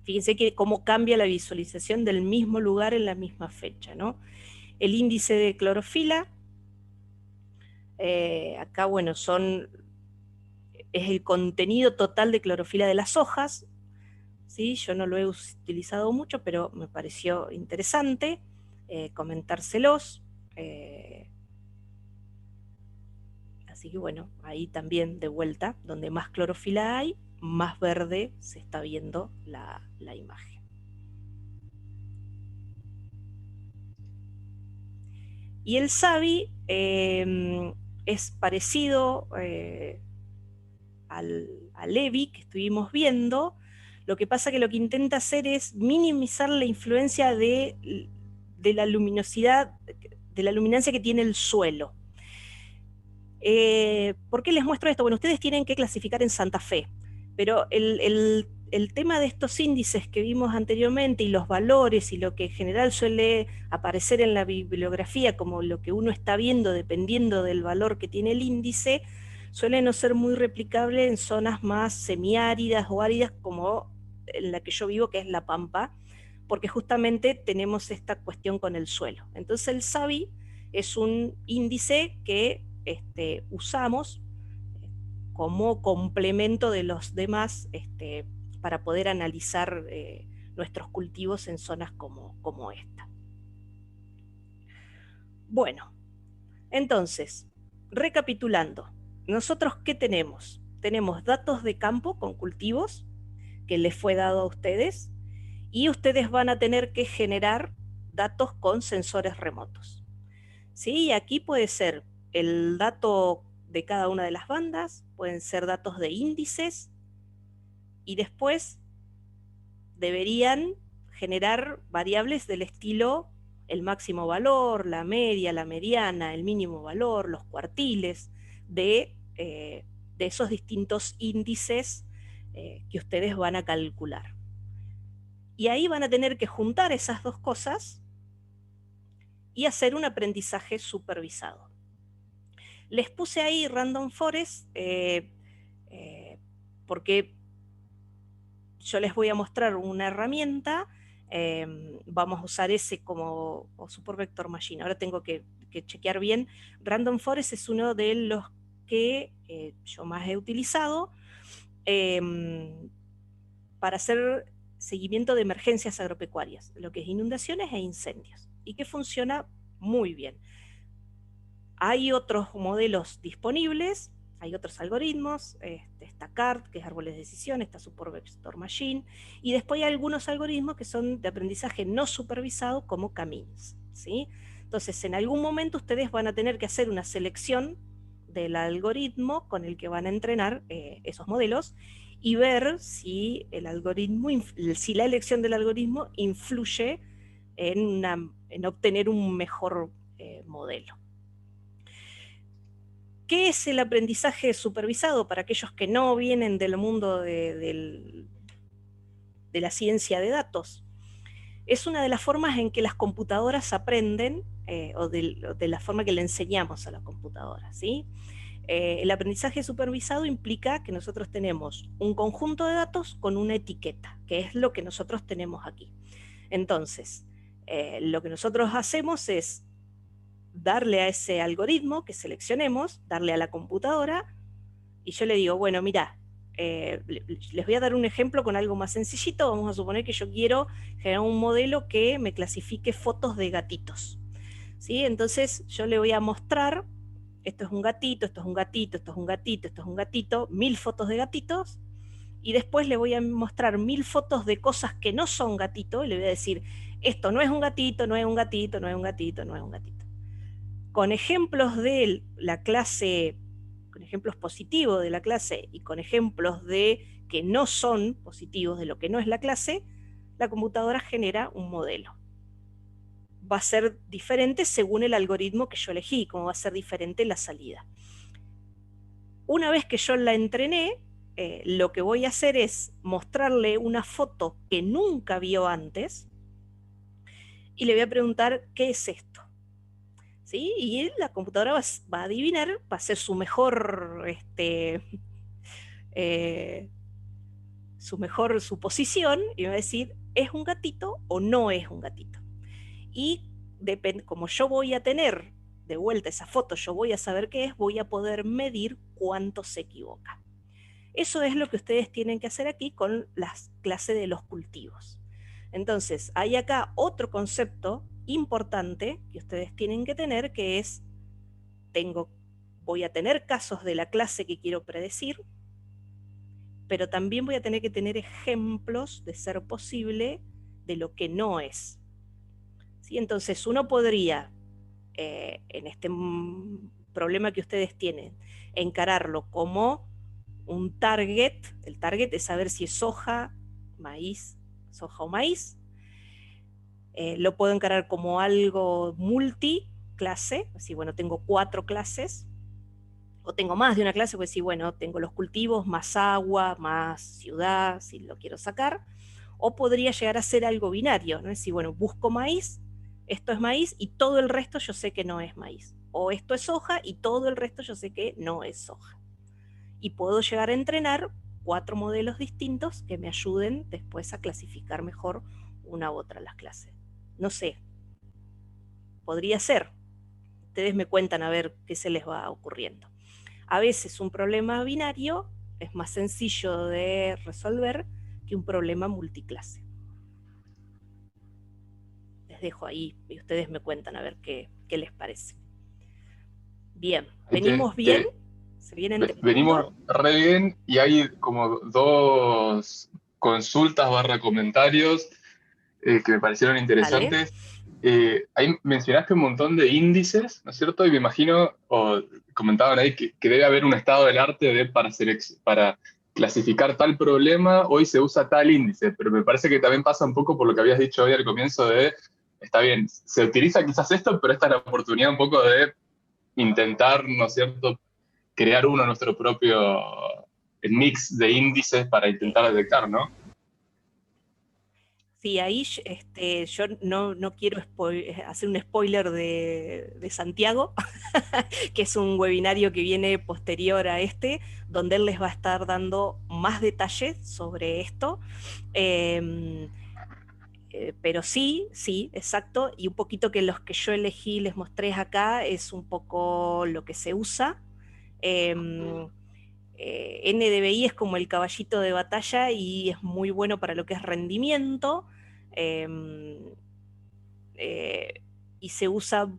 Fíjense que cómo cambia la visualización del mismo lugar en la misma fecha, ¿no? El índice de clorofila, acá, bueno, es el contenido total de clorofila de las hojas, ¿sí? Yo no lo he utilizado mucho, pero me pareció interesante comentárselos. Así que bueno, ahí también de vuelta, donde más clorofila hay, más verde se está viendo la imagen. Y el SABI es parecido al EVI que estuvimos viendo. Lo que pasa que lo que intenta hacer es minimizar la influencia de la luminosidad, de la luminancia que tiene el suelo. ¿Por qué les muestro esto? Bueno, ustedes tienen que clasificar en Santa Fe, pero el tema de estos índices que vimos anteriormente y los valores y lo que en general suele aparecer en la bibliografía como lo que uno está viendo dependiendo del valor que tiene el índice, suele no ser muy replicable en zonas más semiáridas o áridas como en la que yo vivo, que es La Pampa, porque justamente tenemos esta cuestión con el suelo. Entonces el SABI es un índice que usamos como complemento de los demás para poder analizar nuestros cultivos en zonas como esta. Bueno, entonces, recapitulando, ¿nosotros qué tenemos? Tenemos datos de campo con cultivos que les fue dado a ustedes y ustedes van a tener que generar datos con sensores remotos. ¿Sí? Aquí puede ser el dato de cada una de las bandas, pueden ser datos de índices y después deberían generar variables del estilo el máximo valor, la media, la mediana, el mínimo valor, los cuartiles de esos distintos índices que ustedes van a calcular. Y ahí van a tener que juntar esas dos cosas y hacer un aprendizaje supervisado. Les puse ahí Random Forest porque yo les voy a mostrar una herramienta, vamos a usar ese como Support Vector Machine. Ahora tengo que chequear bien. Random Forest es uno de los que yo más he utilizado para hacer seguimiento de emergencias agropecuarias, lo que es inundaciones e incendios, y que funciona muy bien. Hay otros modelos disponibles, hay otros algoritmos, está CART, que es árboles de decisión, está Support Vector Machine, y después hay algunos algoritmos que son de aprendizaje no supervisado, como Camins, ¿sí? Entonces, en algún momento ustedes van a tener que hacer una selección del algoritmo con el que van a entrenar esos modelos, y ver si el algoritmo, si la elección del algoritmo influye en obtener un mejor modelo. ¿Qué es el aprendizaje supervisado para aquellos que no vienen del mundo de la ciencia de datos? Es una de las formas en que las computadoras aprenden o de la forma que le enseñamos a la computadora, ¿sí? El aprendizaje supervisado implica que nosotros tenemos un conjunto de datos con una etiqueta, que es lo que nosotros tenemos aquí. Entonces, lo que nosotros hacemos es darle a ese algoritmo que seleccionemos, darle a la computadora, y yo le digo, bueno, mira, les voy a dar un ejemplo con algo más sencillito. Vamos a suponer que yo quiero generar un modelo que me clasifique fotos de gatitos, ¿sí? Entonces yo le voy a mostrar, esto es un gatito, esto es un gatito, esto es un gatito, esto es un gatito, 1000 fotos de gatitos, y después le voy a mostrar 1000 fotos de cosas que no son gatito, y le voy a decir, esto no es un gatito, no es un gatito, no es un gatito, no es un gatito. Con ejemplos de la clase, con ejemplos positivos de la clase y con ejemplos de que no son positivos de lo que no es la clase, la computadora genera un modelo. Va a ser diferente según el algoritmo que yo elegí, como va a ser diferente la salida. Una vez que yo la entrené, lo que voy a hacer es mostrarle una foto que nunca vio antes y le voy a preguntar, ¿qué es esto? ¿Sí? Y la computadora va a adivinar, va a hacer su mejor, su suposición, y va a decir, ¿es un gatito o no es un gatito? Y como yo voy a tener de vuelta esa foto, yo voy a saber qué es, voy a poder medir cuánto se equivoca. Eso es lo que ustedes tienen que hacer aquí con las clases de los cultivos. Entonces, hay acá otro concepto importante que ustedes tienen que tener, que es, voy a tener casos de la clase que quiero predecir, pero también voy a tener que tener ejemplos, de ser posible, de lo que no es. ¿Sí? Entonces uno podría, en este problema que ustedes tienen, encararlo como un target. El target es saber si es soja, maíz, soja o maíz. Lo puedo encarar como algo multiclase, así, bueno, tengo 4 clases, o tengo más de una clase, pues sí, bueno, tengo los cultivos, más agua, más ciudad, si lo quiero sacar. O podría llegar a ser algo binario, ¿no? Es decir, bueno, busco maíz, esto es maíz y todo el resto yo sé que no es maíz. O esto es soja y todo el resto yo sé que no es soja. Y puedo llegar a entrenar 4 modelos distintos que me ayuden después a clasificar mejor una u otra las clases. No sé, podría ser. Ustedes me cuentan a ver qué se les va ocurriendo. A veces un problema binario es más sencillo de resolver que un problema multiclase. Les dejo ahí y ustedes me cuentan a ver qué les parece. Bien, ¿venimos bien? ¿Se vienen Venimos entendiendo? re bien y hay como 2 consultas barra comentarios que me parecieron Vale. interesantes. Ahí mencionaste un montón de índices, ¿no es cierto? Y me imagino, o comentaban ahí, que debe haber un estado del arte para clasificar tal problema, hoy se usa tal índice, pero me parece que también pasa un poco por lo que habías dicho hoy al comienzo de, está bien, se utiliza quizás esto, pero esta es la oportunidad un poco de intentar, ¿no es cierto?, crear nuestro propio mix de índices para intentar detectar, ¿no? Sí, ahí yo no quiero hacer un spoiler de Santiago, que es un webinario que viene posterior a este, donde él les va a estar dando más detalles sobre esto. Eh, pero sí, exacto, y un poquito que los que yo elegí, les mostré acá, es un poco lo que se usa. NDVI es como el caballito de batalla y es muy bueno para lo que es rendimiento. Eh, eh, y se usa,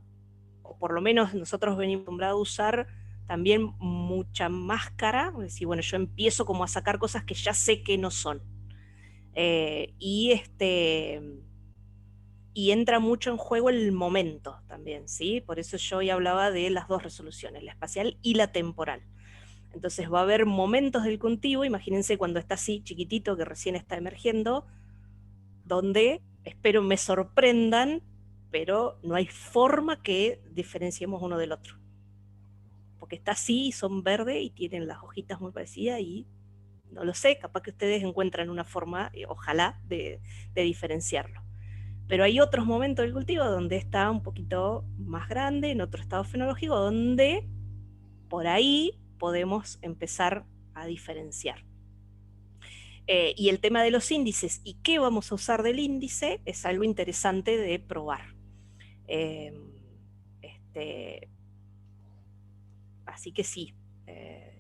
o por lo menos nosotros venimos acostumbrados a usar también mucha máscara, es decir, bueno, yo empiezo como a sacar cosas que ya sé que no son. Y y entra mucho en juego el momento también, ¿sí? Por eso yo hoy hablaba de las 2 resoluciones, la espacial y la temporal. Entonces va a haber momentos del cultivo, imagínense cuando está así chiquitito, que recién está emergiendo, donde espero me sorprendan, pero no hay forma que diferenciemos uno del otro. Porque está así, son verdes y tienen las hojitas muy parecidas y no lo sé, capaz que ustedes encuentran una forma, ojalá, de diferenciarlo. Pero hay otros momentos del cultivo donde está un poquito más grande, en otro estado fenológico, donde por ahí podemos empezar a diferenciar. Y el tema de los índices y qué vamos a usar del índice es algo interesante de probar. Eh, este, así que sí,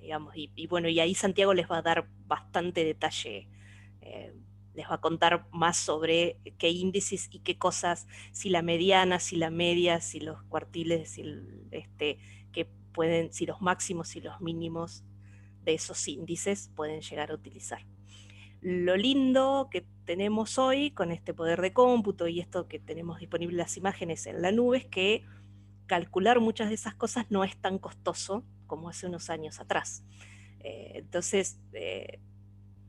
digamos, y bueno, y ahí Santiago les va a dar bastante detalle, les va a contar más sobre qué índices y qué cosas, si la mediana, si la media, si los cuartiles, si, que pueden, si los máximos, si los mínimos de esos índices pueden llegar a utilizar. Lo lindo que tenemos hoy con este poder de cómputo y esto que tenemos disponibles las imágenes en la nube es que calcular muchas de esas cosas no es tan costoso como hace unos años atrás. Entonces,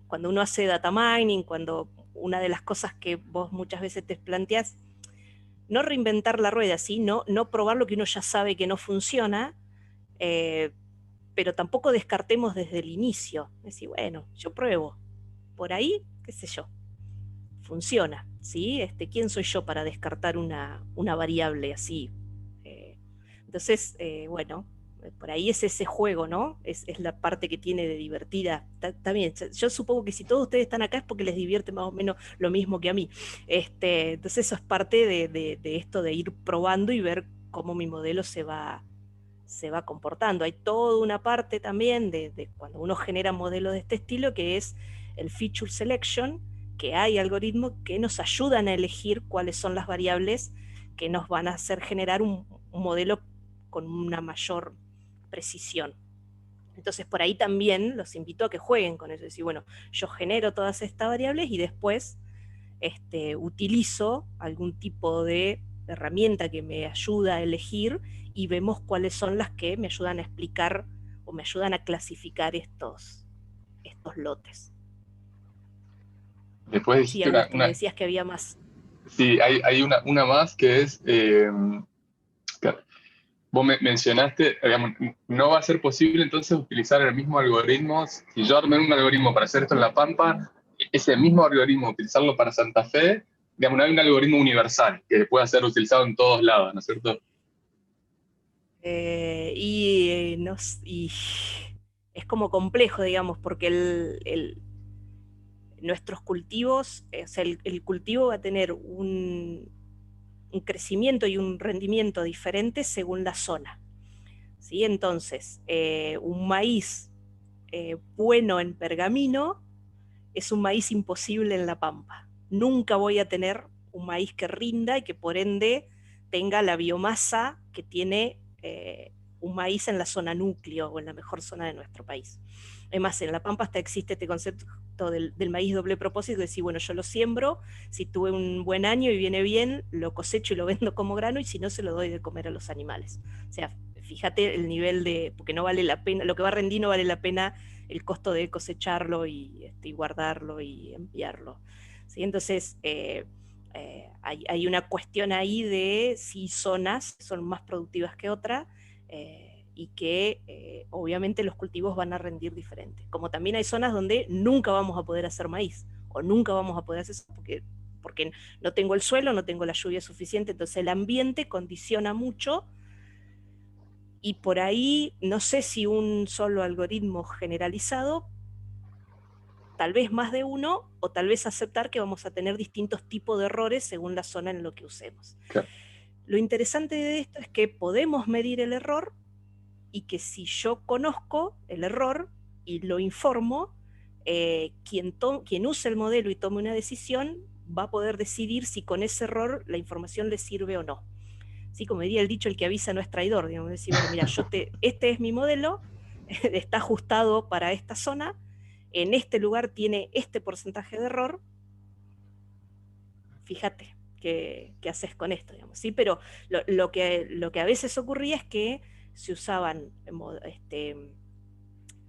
cuando uno hace data mining, cuando una de las cosas que vos muchas veces te planteás, no reinventar la rueda, ¿sí? No probar lo que uno ya sabe que no funciona, pero tampoco descartemos desde el inicio. Es decir, bueno, yo pruebo. Por ahí, qué sé yo, funciona, ¿sí? ¿Quién soy yo para descartar una variable así? Entonces, bueno, por ahí es ese juego, ¿no? Es la parte que tiene de divertida. Está bien, yo supongo que si todos ustedes están acá es porque les divierte más o menos lo mismo que a mí. Entonces eso es parte de esto de ir probando y ver cómo mi modelo se va comportando. Hay toda una parte también de cuando uno genera modelos de este estilo que es el feature selection, que hay algoritmos que nos ayudan a elegir cuáles son las variables que nos van a hacer generar un modelo con una mayor precisión. Entonces por ahí también los invito a que jueguen con eso, es decir, bueno, yo genero todas estas variables y después utilizo algún tipo de herramienta que me ayuda a elegir y vemos cuáles son las que me ayudan a explicar o me ayudan a clasificar estos lotes. Después Sí, dijiste Augusto, me decías que había más. sí, hay una más que es, claro, vos mencionaste, digamos, no va a ser posible entonces utilizar el mismo algoritmo. Si yo armé un algoritmo para hacer esto en La Pampa, ese mismo algoritmo, utilizarlo para Santa Fe, digamos, no hay un algoritmo universal que pueda ser utilizado en todos lados, ¿no es cierto? Y es como complejo, digamos, porque nuestros cultivos, o sea, el cultivo va a tener un crecimiento y un rendimiento diferente según la zona. ¿Sí? Entonces, un maíz bueno en Pergamino es un maíz imposible en La Pampa. Nunca voy a tener un maíz que rinda y que por ende tenga la biomasa que tiene un maíz en la zona núcleo o en la mejor zona de nuestro país. Además, en La Pampa hasta existe este concepto del maíz doble propósito, de decir, bueno, yo lo siembro, si tuve un buen año y viene bien, lo cosecho y lo vendo como grano, y si no, se lo doy de comer a los animales. O sea, fíjate el nivel porque no vale la pena, lo que va a rendir no vale la pena el costo de cosecharlo y guardarlo y enviarlo. ¿Sí? Entonces, hay una cuestión ahí de si zonas son más productivas que otras, y que obviamente los cultivos van a rendir diferente. Como también hay zonas donde nunca vamos a poder hacer maíz, o nunca vamos a poder hacer eso porque no tengo el suelo, no tengo la lluvia suficiente, entonces el ambiente condiciona mucho, y por ahí no sé si un solo algoritmo generalizado, tal vez más de uno, o tal vez aceptar que vamos a tener distintos tipos de errores según la zona en lo que usemos. Claro. Lo interesante de esto es que podemos medir el error, y que si yo conozco el error y lo informo, quien use el modelo y tome una decisión va a poder decidir si con ese error la información le sirve o no. ¿Sí? Como diría el dicho, el que avisa no es traidor, digamos, decir, bueno, mira, este es mi modelo, está ajustado para esta zona, en este lugar tiene este porcentaje de error, fíjate qué haces con esto, digamos, ¿sí? Pero lo que a veces ocurría es que se usaban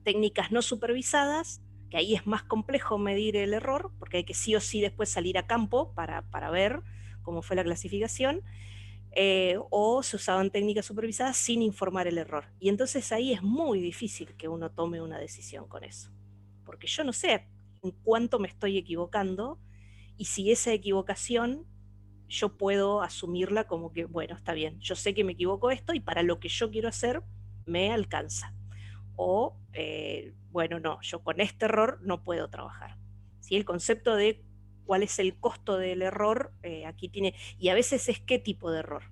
técnicas no supervisadas, que ahí es más complejo medir el error, porque hay que sí o sí después salir a campo para ver cómo fue la clasificación, o se usaban técnicas supervisadas sin informar el error. Y entonces ahí es muy difícil que uno tome una decisión con eso, porque yo no sé en cuánto me estoy equivocando, y si esa equivocación yo puedo asumirla como que, bueno, está bien, yo sé que me equivoco esto y para lo que yo quiero hacer me alcanza. O, bueno, no, yo con este error no puedo trabajar. ¿Sí? El concepto de cuál es el costo del error, aquí tiene, y a veces es qué tipo de error.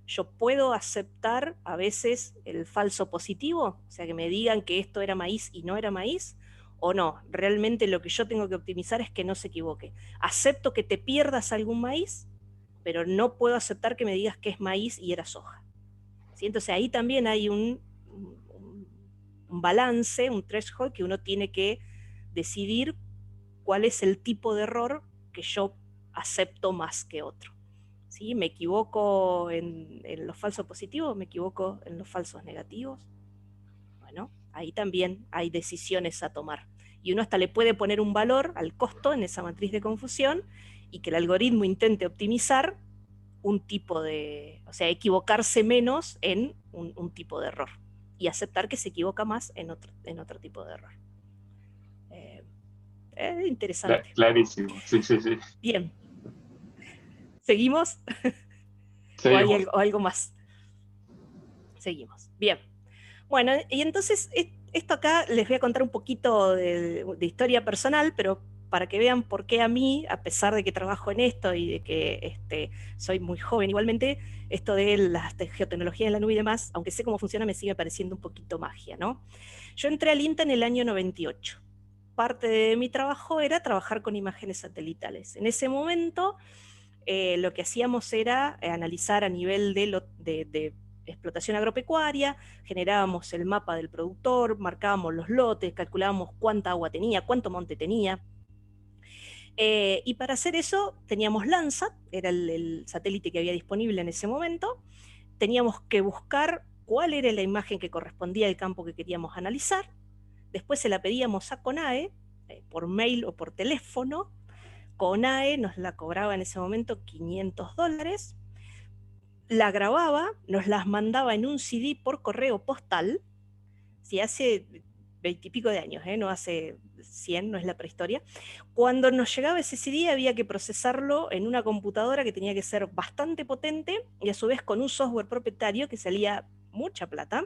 Yo puedo aceptar a veces el falso positivo, o sea, que me digan que esto era maíz y no era maíz, o no, realmente lo que yo tengo que optimizar es que no se equivoque. Acepto que te pierdas algún maíz, pero no puedo aceptar que me digas que es maíz y era soja. ¿Sí? Entonces ahí también hay un balance, un threshold que uno tiene que decidir cuál es el tipo de error que yo acepto más que otro. ¿Sí? ¿Me equivoco en los falsos positivos? ¿Me equivoco en los falsos negativos? Bueno, ahí también hay decisiones a tomar. Y uno hasta le puede poner un valor al costo en esa matriz de confusión, y que el algoritmo intente optimizar un tipo de, o sea, equivocarse menos en un tipo de error, y aceptar que se equivoca más en otro tipo de error. Interesante. Clarísimo, sí, sí, sí. Bien, ¿seguimos? ¿O hay Seguimos. algo más? Seguimos. Bien. Bueno, y entonces esto acá les voy a contar un poquito de historia personal, pero para que vean por qué a mí, a pesar de que trabajo en esto y de que soy muy joven igualmente, esto de la geotecnología en la nube y demás, aunque sé cómo funciona, me sigue pareciendo un poquito magia, ¿no? Yo entré al INTA en el año 98. Parte de mi trabajo era trabajar con imágenes satelitales. En ese momento lo que hacíamos era analizar a nivel de explotación agropecuaria, generábamos el mapa del productor, marcábamos los lotes, calculábamos cuánta agua tenía, cuánto monte tenía. Y para hacer eso teníamos Landsat, era el satélite que había disponible en ese momento. Teníamos que buscar cuál era la imagen que correspondía al campo que queríamos analizar. Después se la pedíamos a CONAE, por mail o por teléfono. CONAE nos la cobraba en ese momento $500, la grababa, nos las mandaba en un CD por correo postal, si hace 20 y pico de años, no hace 100, no es la prehistoria. Cuando nos llegaba ese CD había que procesarlo en una computadora que tenía que ser bastante potente y a su vez con un software propietario que salía mucha plata.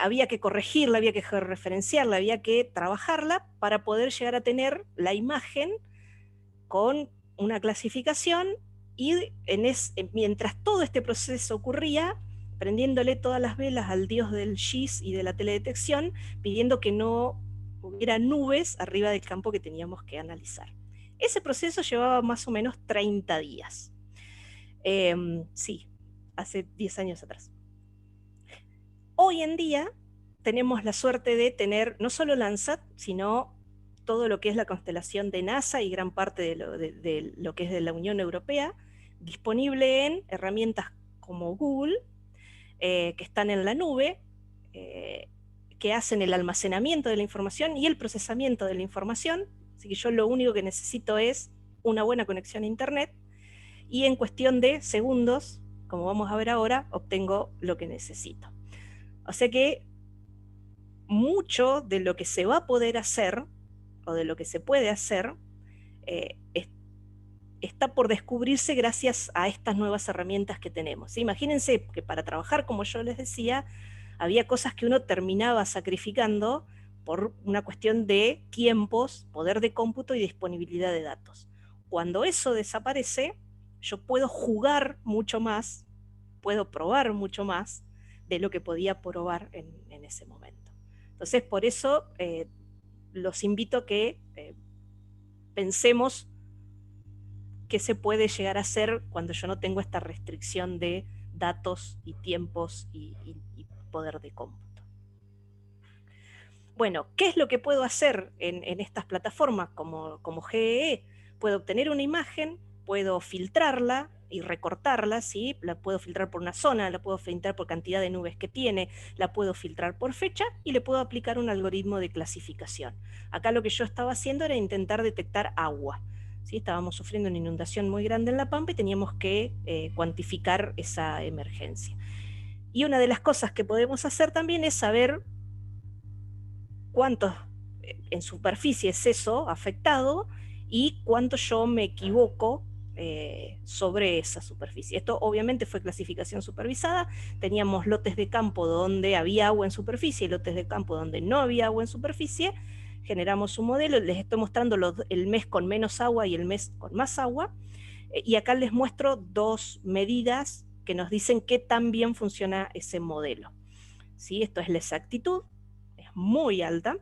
Había que corregirla, había que referenciarla, había que trabajarla para poder llegar a tener la imagen con una clasificación y mientras todo este proceso ocurría, prendiéndole todas las velas al dios del GIS y de la teledetección, pidiendo que no hubiera nubes arriba del campo que teníamos que analizar. Ese proceso llevaba más o menos 30 días. Sí, hace 10 años atrás. Hoy en día tenemos la suerte de tener no solo Landsat, sino todo lo que es la constelación de NASA y gran parte de lo que es de la Unión Europea, disponible en herramientas como Google, que están en la nube, que hacen el almacenamiento de la información y el procesamiento de la información. Así que yo lo único que necesito es una buena conexión a Internet y en cuestión de segundos, como vamos a ver ahora, obtengo lo que necesito. O sea que mucho de lo que se va a poder hacer, o de lo que se puede hacer, está por descubrirse gracias a estas nuevas herramientas que tenemos. ¿Sí? Imagínense que para trabajar, como yo les decía, había cosas que uno terminaba sacrificando por una cuestión de tiempos, poder de cómputo y disponibilidad de datos. Cuando eso desaparece, yo puedo jugar mucho más, puedo probar mucho más de lo que podía probar en ese momento. Entonces, por eso los invito a que pensemos qué se puede llegar a hacer cuando yo no tengo esta restricción de datos y tiempos y poder de cómputo. Bueno, ¿qué es lo que puedo hacer en estas plataformas como GEE? Puedo obtener una imagen, puedo filtrarla y recortarla, ¿sí? La puedo filtrar por una zona, la puedo filtrar por cantidad de nubes que tiene, la puedo filtrar por fecha y le puedo aplicar un algoritmo de clasificación. Acá lo que yo estaba haciendo era intentar detectar agua. ¿Sí? Estábamos sufriendo una inundación muy grande en La Pampa y teníamos que cuantificar esa emergencia. Y una de las cosas que podemos hacer también es saber cuánto en superficie es eso afectado y cuánto yo me equivoco sobre esa superficie. Esto obviamente fue clasificación supervisada, teníamos lotes de campo donde había agua en superficie y lotes de campo donde no había agua en superficie, generamos un modelo, les estoy mostrando el mes con menos agua y el mes con más agua, y acá les muestro dos medidas que nos dicen qué tan bien funciona ese modelo. ¿Sí? Esto es la exactitud, es muy alta,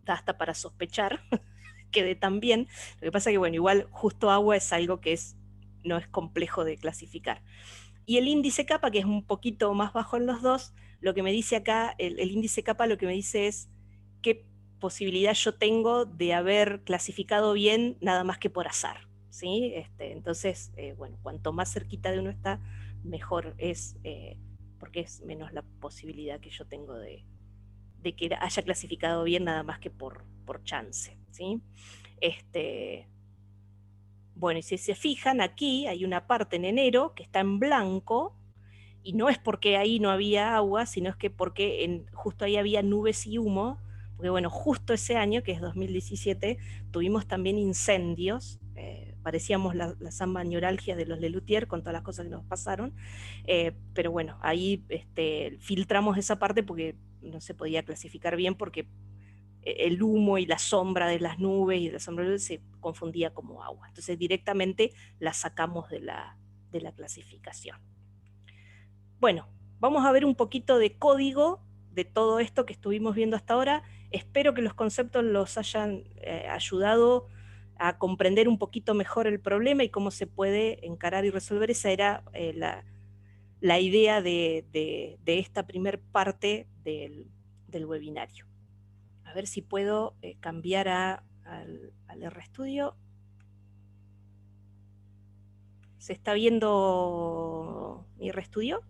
da hasta para sospechar que dé tan bien. Lo que pasa es que, bueno, igual justo agua es algo que no es complejo de clasificar. Y el índice kappa, que es un poquito más bajo en los dos, lo que me dice acá, el índice kappa lo que me dice es qué posibilidad yo tengo de haber clasificado bien nada más que por azar. ¿Sí? Entonces, bueno, cuanto más cerquita de uno está, mejor es, porque es menos la posibilidad que yo tengo de que haya clasificado bien nada más que por chance. ¿Sí? Bueno, y si se fijan, aquí hay una parte en enero que está en blanco, y no es porque ahí no había agua, sino es que porque justo ahí había nubes y humo, porque bueno, justo ese año, que es 2017, tuvimos también incendios, parecíamos la samba neuralgia de los Lelutier con todas las cosas que nos pasaron, pero bueno, ahí filtramos esa parte porque no se podía clasificar bien, porque el humo y la sombra de las nubes y de la sombra de las nubes se confundía como agua. Entonces directamente la sacamos de la clasificación. Bueno, vamos a ver un poquito de código de todo esto que estuvimos viendo hasta ahora. Espero que los conceptos los hayan ayudado a comprender un poquito mejor el problema y cómo se puede encarar y resolver. Esa era la idea de esta primer parte del webinario. A ver si puedo cambiar al RStudio. ¿Se está viendo mi RStudio?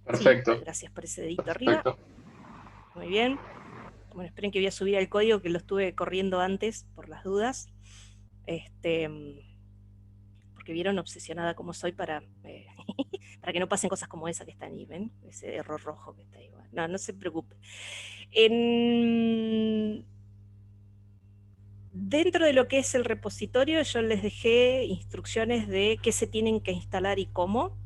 Perfecto. Sí, gracias por ese dedito Perfecto. arriba. Muy bien. Bueno, esperen que voy a subir el código, que lo estuve corriendo antes por las dudas. Porque vieron obsesionada como soy para que no pasen cosas como esa que está ahí, ¿ven? Ese error rojo que está ahí. No, no se preocupe. Dentro de lo que es el repositorio, yo les dejé instrucciones de qué se tienen que instalar y cómo,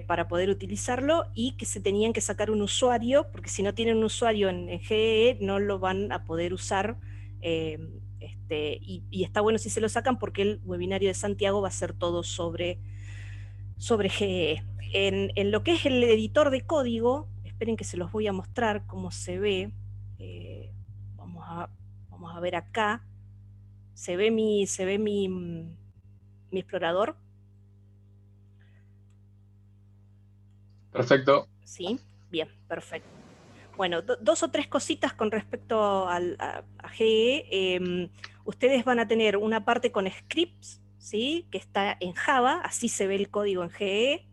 para poder utilizarlo, y que se tenían que sacar un usuario, porque si no tienen un usuario en GEE no lo van a poder usar, y está bueno si se lo sacan, porque el webinario de Santiago va a ser todo sobre GEE. En lo que es el editor de código, esperen que se los voy a mostrar cómo se ve. Vamos a ver acá. ¿Se ve mi explorador? Perfecto. Sí, bien, perfecto. Bueno, dos o tres cositas con respecto a GE. Ustedes van a tener una parte con scripts, ¿sí? Que está en Java, así se ve el código en GE.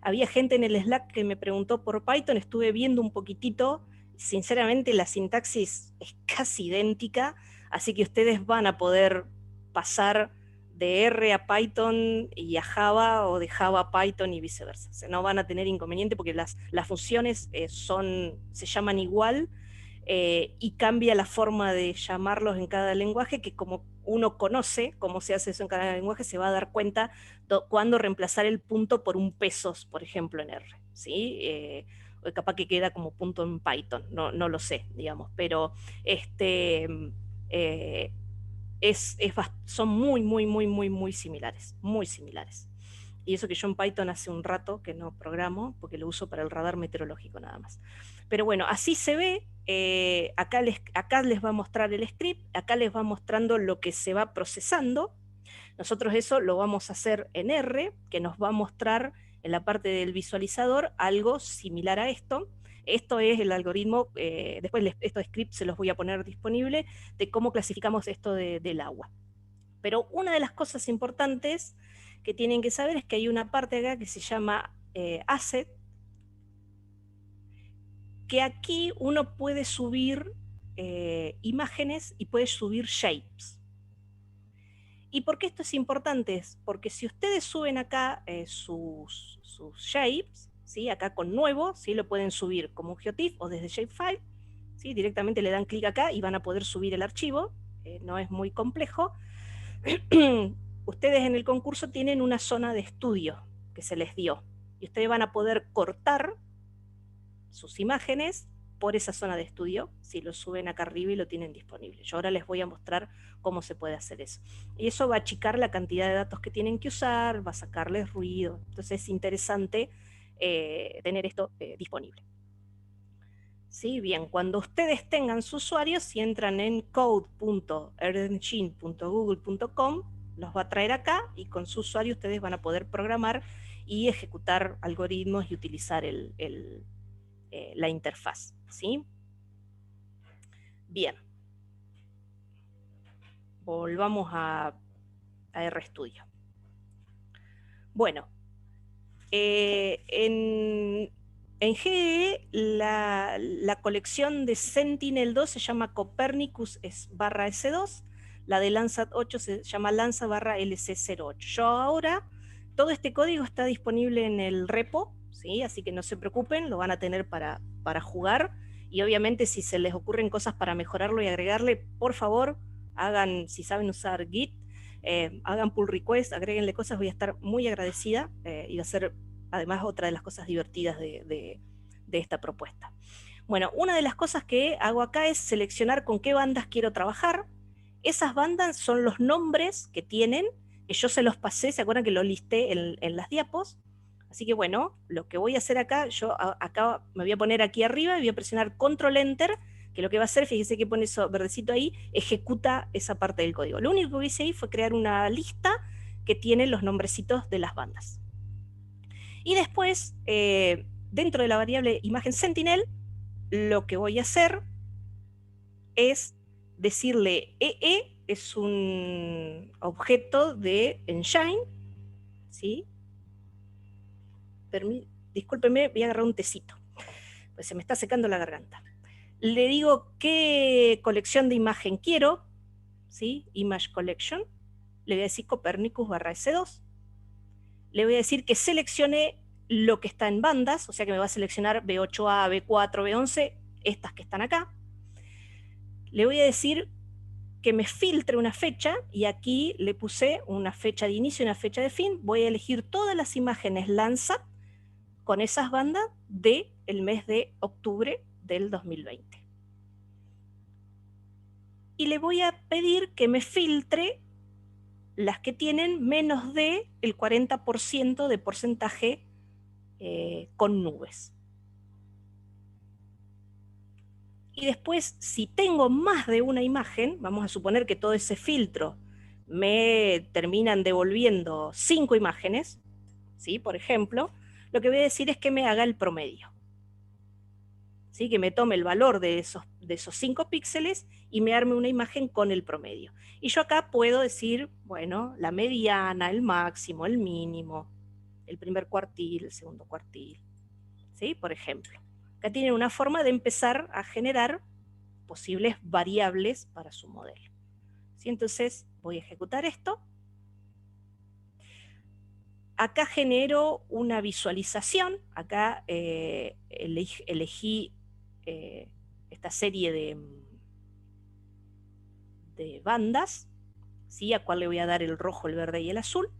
Había gente en el Slack que me preguntó por Python, estuve viendo un poquitito. Sinceramente la sintaxis es casi idéntica, así que ustedes van a poder pasar de R a Python y a Java, o de Java a Python y viceversa. O sea, no van a tener inconveniente, porque las funciones se llaman igual, y cambia la forma de llamarlos en cada lenguaje, que como uno conoce cómo se hace eso en cada lenguaje, se va a dar cuenta cuándo reemplazar el punto por un pesos, por ejemplo, en R, ¿sí? Capaz que queda como punto en Python, no lo sé, digamos, pero eh, son muy similares, muy similares. Y eso que yo en Python hace un rato que no programo, porque lo uso para el radar meteorológico nada más. Pero bueno, así se ve. Acá les va a mostrar el script, acá les va mostrando lo que se va procesando. Nosotros eso lo vamos a hacer en R, que nos va a mostrar en la parte del visualizador algo similar a esto. Esto es el algoritmo, después estos scripts se los voy a poner disponible, de cómo clasificamos esto del agua. Pero una de las cosas importantes que tienen que saber es que hay una parte acá que se llama asset, que aquí uno puede subir imágenes y puede subir shapes. ¿Y por qué esto es importante? Porque si ustedes suben acá sus shapes, ¿sí? Acá con nuevo, ¿sí? Lo pueden subir como un GeoTIFF o desde Shapefile, ¿sí? Directamente le dan clic acá y van a poder subir el archivo, no es muy complejo. Ustedes en el concurso tienen una zona de estudio que se les dio, y ustedes van a poder cortar sus imágenes por esa zona de estudio, si lo suben acá arriba y lo tienen disponible. Yo ahora les voy a mostrar cómo se puede hacer eso. Y eso va a achicar la cantidad de datos que tienen que usar, va a sacarles ruido. Entonces es interesante tener esto disponible. ¿Sí? Bien, cuando ustedes tengan su usuario, si entran en code.earthengine.google.com, los va a traer acá, y con su usuario ustedes van a poder programar y ejecutar algoritmos y utilizar la interfaz, ¿sí? Bien. Volvamos a RStudio. Bueno, en GE la colección de Sentinel-2 se llama Copernicus /S2, la de Landsat 8 se llama Landsat /LC08. Yo ahora, todo este código está disponible en el repo, ¿sí? Así que no se preocupen, lo van a tener para jugar, y obviamente si se les ocurren cosas para mejorarlo y agregarle, por favor, hagan, si saben usar Git, hagan pull request, agréguenle cosas, voy a estar muy agradecida, y va a ser además otra de las cosas divertidas de esta propuesta. Bueno, una de las cosas que hago acá es seleccionar con qué bandas quiero trabajar. Esas bandas son los nombres que tienen, que yo se los pasé, ¿se acuerdan que lo listé en las diapos? Así que bueno, lo que voy a hacer acá, yo acá me voy a poner aquí arriba y voy a presionar Control Enter, que lo que va a hacer, fíjese que pone eso verdecito ahí, ejecuta esa parte del código. Lo único que hice ahí fue crear una lista que tiene los nombrecitos de las bandas. Y después, dentro de la variable imagen sentinel, lo que voy a hacer es decirle EE es un objeto de Engine, ¿sí? Discúlpeme, voy a agarrar un tecito, pues se me está secando la garganta. Le digo qué colección de imagen quiero, ¿sí? Image Collection. Le voy a decir Copernicus /S2. Le voy a decir que seleccione lo que está en bandas, o sea que me va a seleccionar B8A, B4, B11, estas que están acá. Le voy a decir que me filtre una fecha, y aquí le puse una fecha de inicio y una fecha de fin. Voy a elegir todas las imágenes Landsat con esas bandas del mes de octubre del 2020. Y le voy a pedir que me filtre las que tienen menos de el 40% de porcentaje con nubes. Y después, si tengo más de una imagen, vamos a suponer que todo ese filtro me terminan devolviendo 5 imágenes, ¿sí? Por ejemplo, lo que voy a decir es que me haga el promedio, ¿sí? Que me tome el valor de esos 5 píxeles y me arme una imagen con el promedio. Y yo acá puedo decir, bueno, la mediana, el máximo, el mínimo, el primer cuartil, el segundo cuartil, ¿sí? Por ejemplo. Acá tienen una forma de empezar a generar posibles variables para su modelo. ¿Sí? Entonces voy a ejecutar esto. Acá genero una visualización. Acá elegí esta serie de bandas, ¿sí? A cual le voy a dar el rojo, el verde y el azul,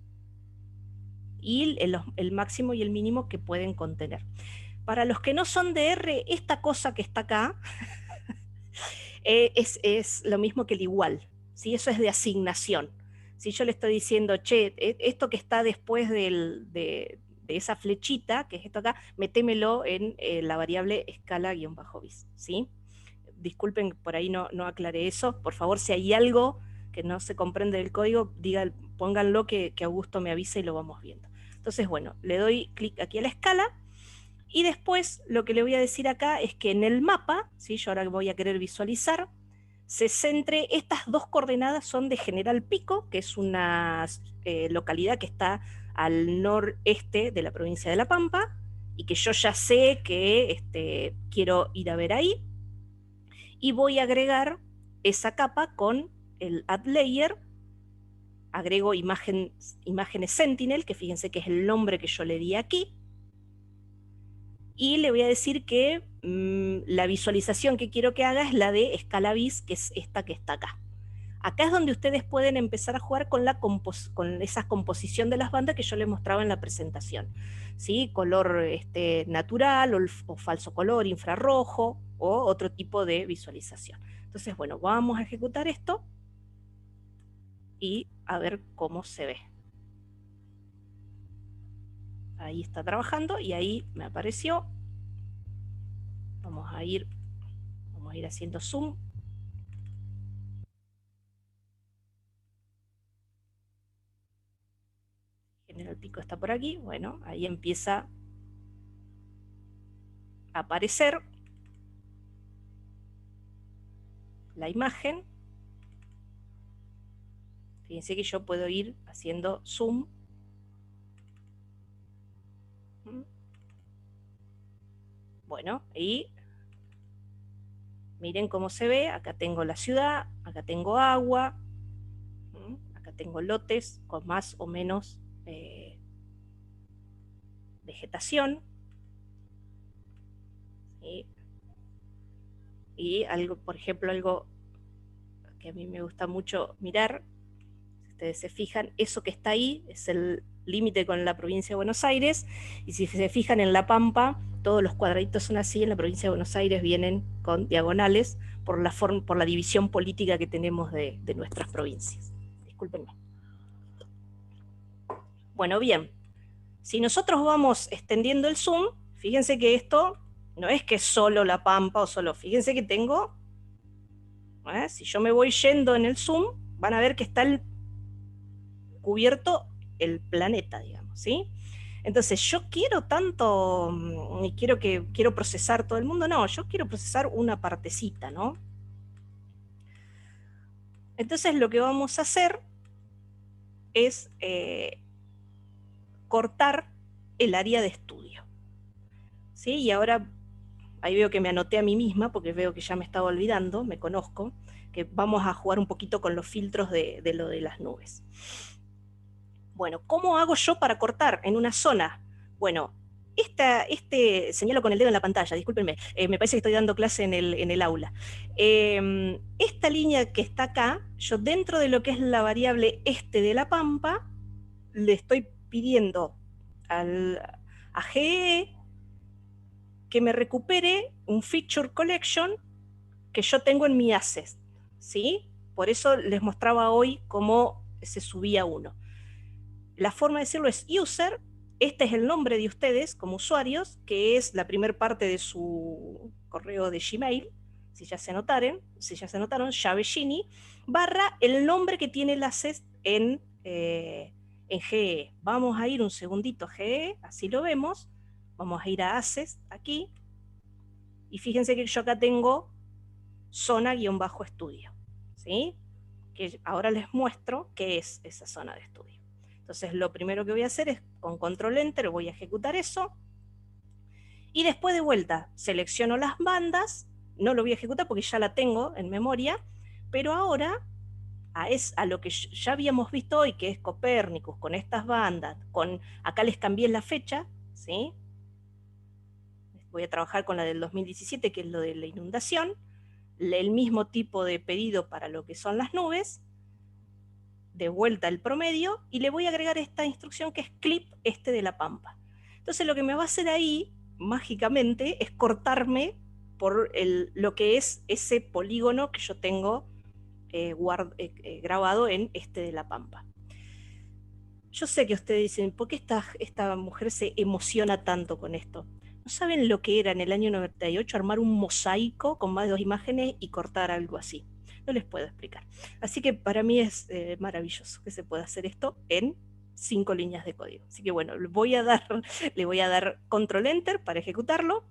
y el máximo y el mínimo que pueden contener. Para los que no son de R, esta cosa que está acá es lo mismo que el igual, ¿sí? Eso es de asignación. Si yo le estoy diciendo, che, esto que está después de esa flechita, que es esto acá, metémelo en la variable escala-bis, ¿sí? Disculpen, por ahí no aclaré eso. Por favor, si hay algo que no se comprende del código, pónganlo que Augusto me avise y lo vamos viendo. Entonces, bueno, le doy clic aquí a la escala, y después lo que le voy a decir acá es que en el mapa, ¿sí? Yo ahora voy a querer visualizar, se centre, estas 2 coordenadas son de General Pico, que es una localidad que está al noreste de la provincia de La Pampa, y que yo ya sé que quiero ir a ver ahí, y voy a agregar esa capa con el Add Layer. Agrego imágenes Sentinel, que fíjense que es el nombre que yo le di aquí, y le voy a decir que la visualización que quiero que haga es la de escala bis, que es esta que está acá. Acá es donde ustedes pueden empezar a jugar con esa composición de las bandas que yo les mostraba en la presentación, ¿sí? Color natural o falso color, infrarrojo, o otro tipo de visualización. Entonces, bueno, vamos a ejecutar esto y a ver cómo se ve. Ahí está trabajando y ahí me apareció. Vamos a ir haciendo zoom. General Pico está por aquí. Bueno, ahí empieza a aparecer la imagen. Fíjense que yo puedo ir haciendo zoom. Bueno, y miren cómo se ve. Acá tengo la ciudad, acá tengo agua, acá tengo lotes con más o menos vegetación. ¿Sí? Y algo, por ejemplo, algo que a mí me gusta mucho mirar, si ustedes se fijan, eso que está ahí es el límite con la provincia de Buenos Aires, y si se fijan en La Pampa, todos los cuadraditos son así. En la provincia de Buenos Aires vienen con diagonales por la división política que tenemos de nuestras provincias. Discúlpenme. Bueno, bien, si nosotros vamos extendiendo el zoom, fíjense que esto no es que solo La Pampa o solo, fíjense que tengo, si yo me voy yendo en el zoom, van a ver que está cubierto el planeta, digamos, ¿sí? Entonces, yo quiero tanto, y quiero procesar todo el mundo, no, yo quiero procesar una partecita, ¿no? Entonces lo que vamos a hacer es cortar el área de estudio, ¿sí? Y ahora, ahí veo que me anoté a mí misma, porque veo que ya me estaba olvidando, me conozco, que vamos a jugar un poquito con los filtros de lo de las nubes. Bueno, ¿cómo hago yo para cortar en una zona? Bueno, señalo con el dedo en la pantalla, discúlpenme, me parece que estoy dando clase en el aula. Esta línea que está acá, yo dentro de lo que es la variable este de la pampa, le estoy pidiendo a GE que me recupere un feature collection que yo tengo en mi asset, ¿sí? Por eso les mostraba hoy cómo se subía uno. La forma de decirlo es user, este es el nombre de ustedes como usuarios, que es la primera parte de su correo de Gmail, si ya se notaron, Shabeshini, barra el nombre que tiene el asset en GE. Vamos a ir un segundito a GE, así lo vemos. Vamos a ir a Assets, aquí, y fíjense que yo acá tengo zona-estudio, ¿sí? Que ahora les muestro qué es esa zona de estudio. Entonces lo primero que voy a hacer es con control enter voy a ejecutar eso, y después de vuelta selecciono las bandas, no lo voy a ejecutar porque ya la tengo en memoria, pero ahora a lo que ya habíamos visto hoy, que es Copernicus, con estas bandas, acá les cambié la fecha, ¿sí? Voy a trabajar con la del 2017, que es lo de la inundación, el mismo tipo de pedido para lo que son las nubes, de vuelta el promedio, y le voy a agregar esta instrucción que es clip este de la pampa. Entonces lo que me va a hacer ahí, mágicamente, es cortarme por lo que es ese polígono que yo tengo grabado en este de la pampa. Yo sé que ustedes dicen, ¿por qué esta mujer se emociona tanto con esto? ¿No saben lo que era en el año 98 armar un mosaico con más de 2 imágenes y cortar algo así? No les puedo explicar. Así que para mí es maravilloso que se pueda hacer esto en 5 líneas de código. Así que bueno, le voy a dar control enter para ejecutarlo.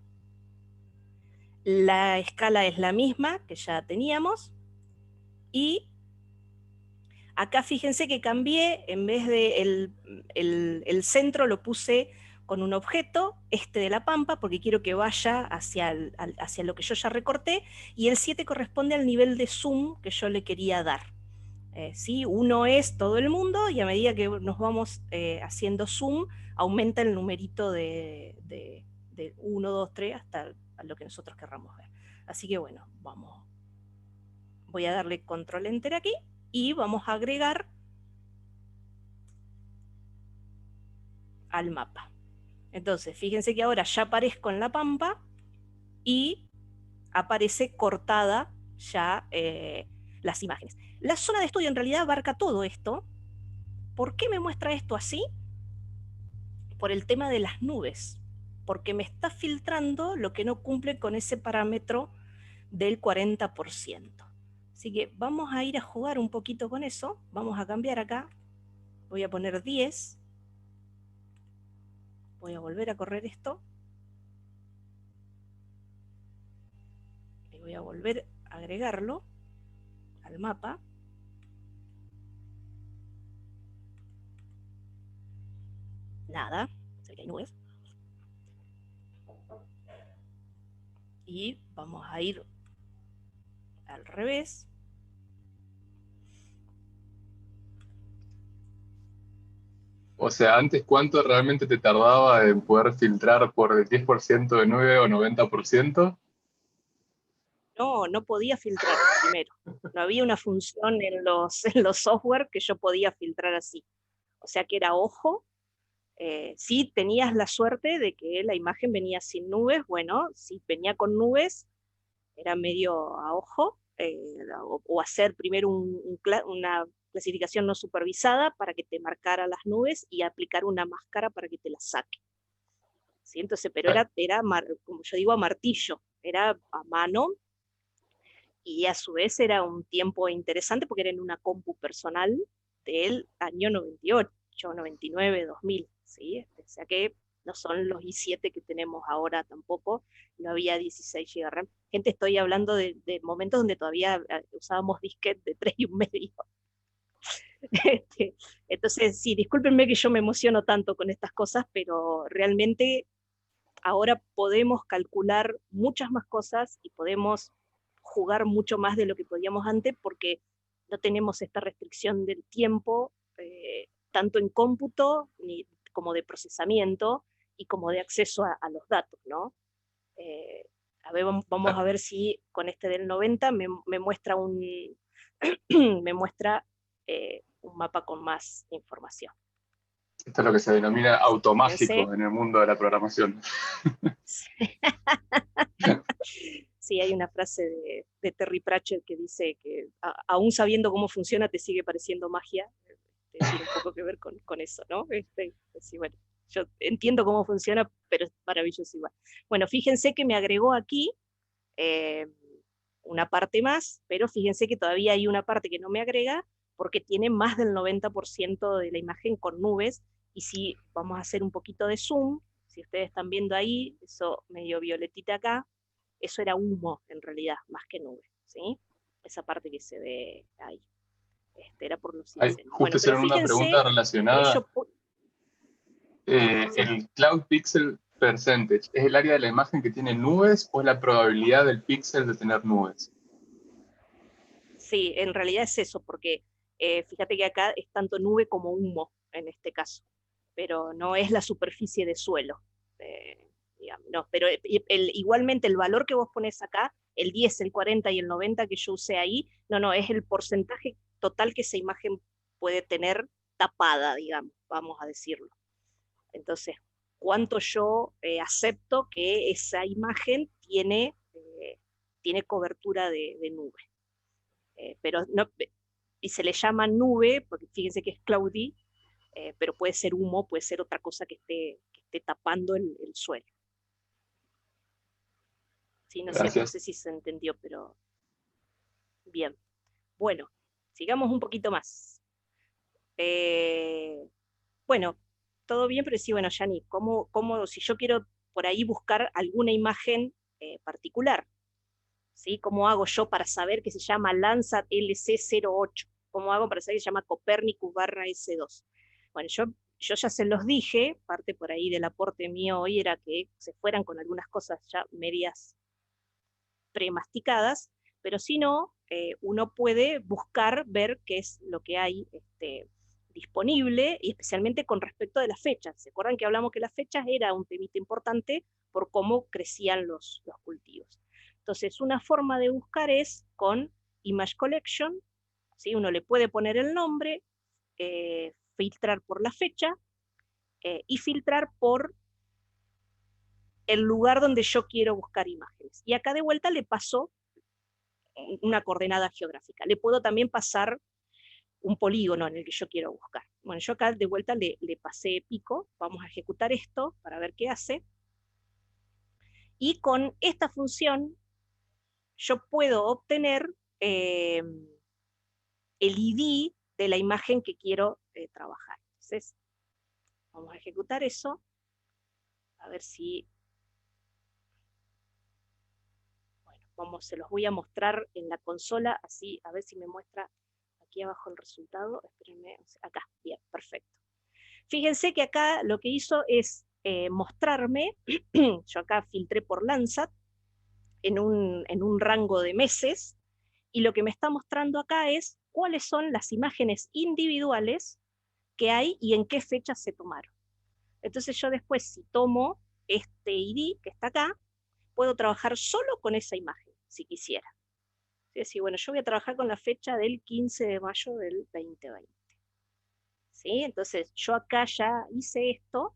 La escala es la misma que ya teníamos, y acá fíjense que cambié, en vez de el centro lo puse con un objeto, este de la pampa, porque quiero que vaya hacia lo que yo ya recorté, y el 7 corresponde al nivel de zoom que yo le quería dar. ¿Sí? 1 es todo el mundo, y a medida que nos vamos haciendo zoom, aumenta el numerito de 1, 2, 3, hasta a lo que nosotros querramos ver. Así que bueno, voy a darle control enter aquí, y vamos a agregar al mapa. Entonces, fíjense que ahora ya aparezco en la pampa y aparece cortada ya las imágenes. La zona de estudio en realidad abarca todo esto. ¿Por qué me muestra esto así? Por el tema de las nubes, porque me está filtrando lo que no cumple con ese parámetro del 40%. Así que vamos a ir a jugar un poquito con eso. Vamos a cambiar acá. Voy a poner 10. Voy a volver a correr esto. Y voy a volver a agregarlo al mapa. Nada, se ve que hay nubes. Y vamos a ir al revés. O sea, antes, ¿cuánto realmente te tardaba en poder filtrar por el 10% de 9 o 90%? No, no podía filtrar primero. No había una función en los software que yo podía filtrar así. O sea que era ojo. Si tenías la suerte de que la imagen venía sin nubes, bueno, si venía con nubes, era medio a ojo, o hacer primero una clasificación no supervisada para que te marcara las nubes y aplicar una máscara para que te las saque. ¿Sí? Entonces, pero como yo digo, a martillo, era a mano, y a su vez era un tiempo interesante porque era en una compu personal del año 98, 99, 2000. ¿sí? O sea que no son los i7 que tenemos ahora tampoco, no había 16 GB RAM. Gente, estoy hablando de momentos donde todavía usábamos disquete de 3,5. Entonces, sí, discúlpenme que yo me emociono tanto con estas cosas, pero realmente ahora podemos calcular muchas más cosas y podemos jugar mucho más de lo que podíamos antes porque no tenemos esta restricción del tiempo, tanto en cómputo como de procesamiento y como de acceso a los datos, ¿no? Eh, a ver, vamos a ver si con este del 90 me muestra me muestra un mapa con más información. Esto es lo que se denomina Sí, fíjense. automágico en el mundo de la programación. Sí, hay una frase Terry Pratchett que dice que aún sabiendo cómo funciona te sigue pareciendo magia. Tiene un poco que ver con eso, ¿no? Sí, bueno, yo entiendo cómo funciona, pero es maravilloso igual. Bueno, fíjense que me agregó aquí eh, una parte más, pero fíjense que todavía hay una parte que no me agrega porque tiene más del 90% de la imagen con nubes, y si vamos a hacer un poquito de zoom, si ustedes están viendo ahí, eso medio violetita acá, eso era humo en realidad, más que nube, ¿sí? Esa parte que se ve ahí. Era por los incendios. Justo Bueno, pero hicieron una pregunta fíjense que relacionada. yo... Sí. ¿El Cloud Pixel Percentage es el área de la imagen que tiene nubes o es la probabilidad del píxel de tener nubes? Sí, en realidad es eso, porque fíjate que acá es tanto nube como humo en este caso, pero no es la superficie de suelo. Digamos, no, pero igualmente el valor que vos pones acá, el 10, el 40 y el 90 que yo usé ahí, no, es el porcentaje total que esa imagen puede tener tapada, digamos, vamos a decirlo. Entonces, ¿cuánto yo acepto que esa imagen tiene cobertura de nube? Pero no, y se le llama nube, porque fíjense que es cloudy, pero puede ser humo, puede ser otra cosa que esté tapando el suelo. Sí, no Gracias. sé si se entendió, pero bien. Bueno, sigamos un poquito más. Bueno, todo bien, pero sí, bueno, Yani, si yo quiero por ahí buscar alguna imagen particular, ¿sí? ¿Cómo hago yo para saber que se llama Landsat LC08? ¿Cómo hago para saber que se llama Copernicus barra S2? Bueno, yo ya se los dije, parte por ahí del aporte mío hoy era que se fueran con algunas cosas ya medias premasticadas, pero si no, uno puede buscar, ver qué es lo que hay disponible, y especialmente con respecto de las fechas. ¿Se acuerdan que hablamos que las fechas era un temita importante por cómo crecían los cultivos? Entonces, una forma de buscar es con Image Collection, ¿sí? Uno le puede poner el nombre, filtrar por la fecha y filtrar por el lugar donde yo quiero buscar imágenes. Y acá de vuelta le paso una coordenada geográfica. Le puedo también pasar un polígono en el que yo quiero buscar. Bueno, yo acá de vuelta le pasé pico, vamos a ejecutar esto para ver qué hace. Y con esta función yo puedo obtener el ID de la imagen que quiero trabajar. Entonces, vamos a ejecutar eso, a ver si... Bueno, se los voy a mostrar en la consola, así a ver si me muestra aquí abajo el resultado. Espérenme, acá, bien, perfecto. Fíjense que acá lo que hizo es mostrarme, yo acá filtré por Landsat, en un rango de meses, y lo que me está mostrando acá es cuáles son las imágenes individuales que hay y en qué fechas se tomaron. Entonces yo después, si tomo este ID que está acá, puedo trabajar solo con esa imagen, si quisiera. Es decir, bueno, yo voy a trabajar con la fecha del 15 de mayo del 2020. ¿Sí? Entonces yo acá ya hice esto.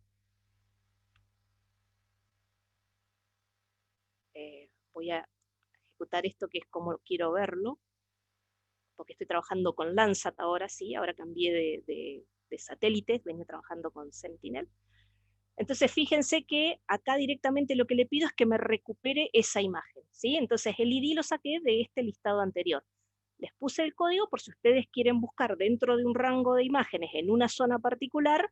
Voy a ejecutar esto que es como quiero verlo, porque estoy trabajando con Landsat ahora, sí, ahora cambié de satélites, venía trabajando con Sentinel. Entonces fíjense que acá directamente lo que le pido es que me recupere esa imagen, ¿sí? Entonces el ID lo saqué de este listado anterior. Les puse el código por si ustedes quieren buscar dentro de un rango de imágenes en una zona particular,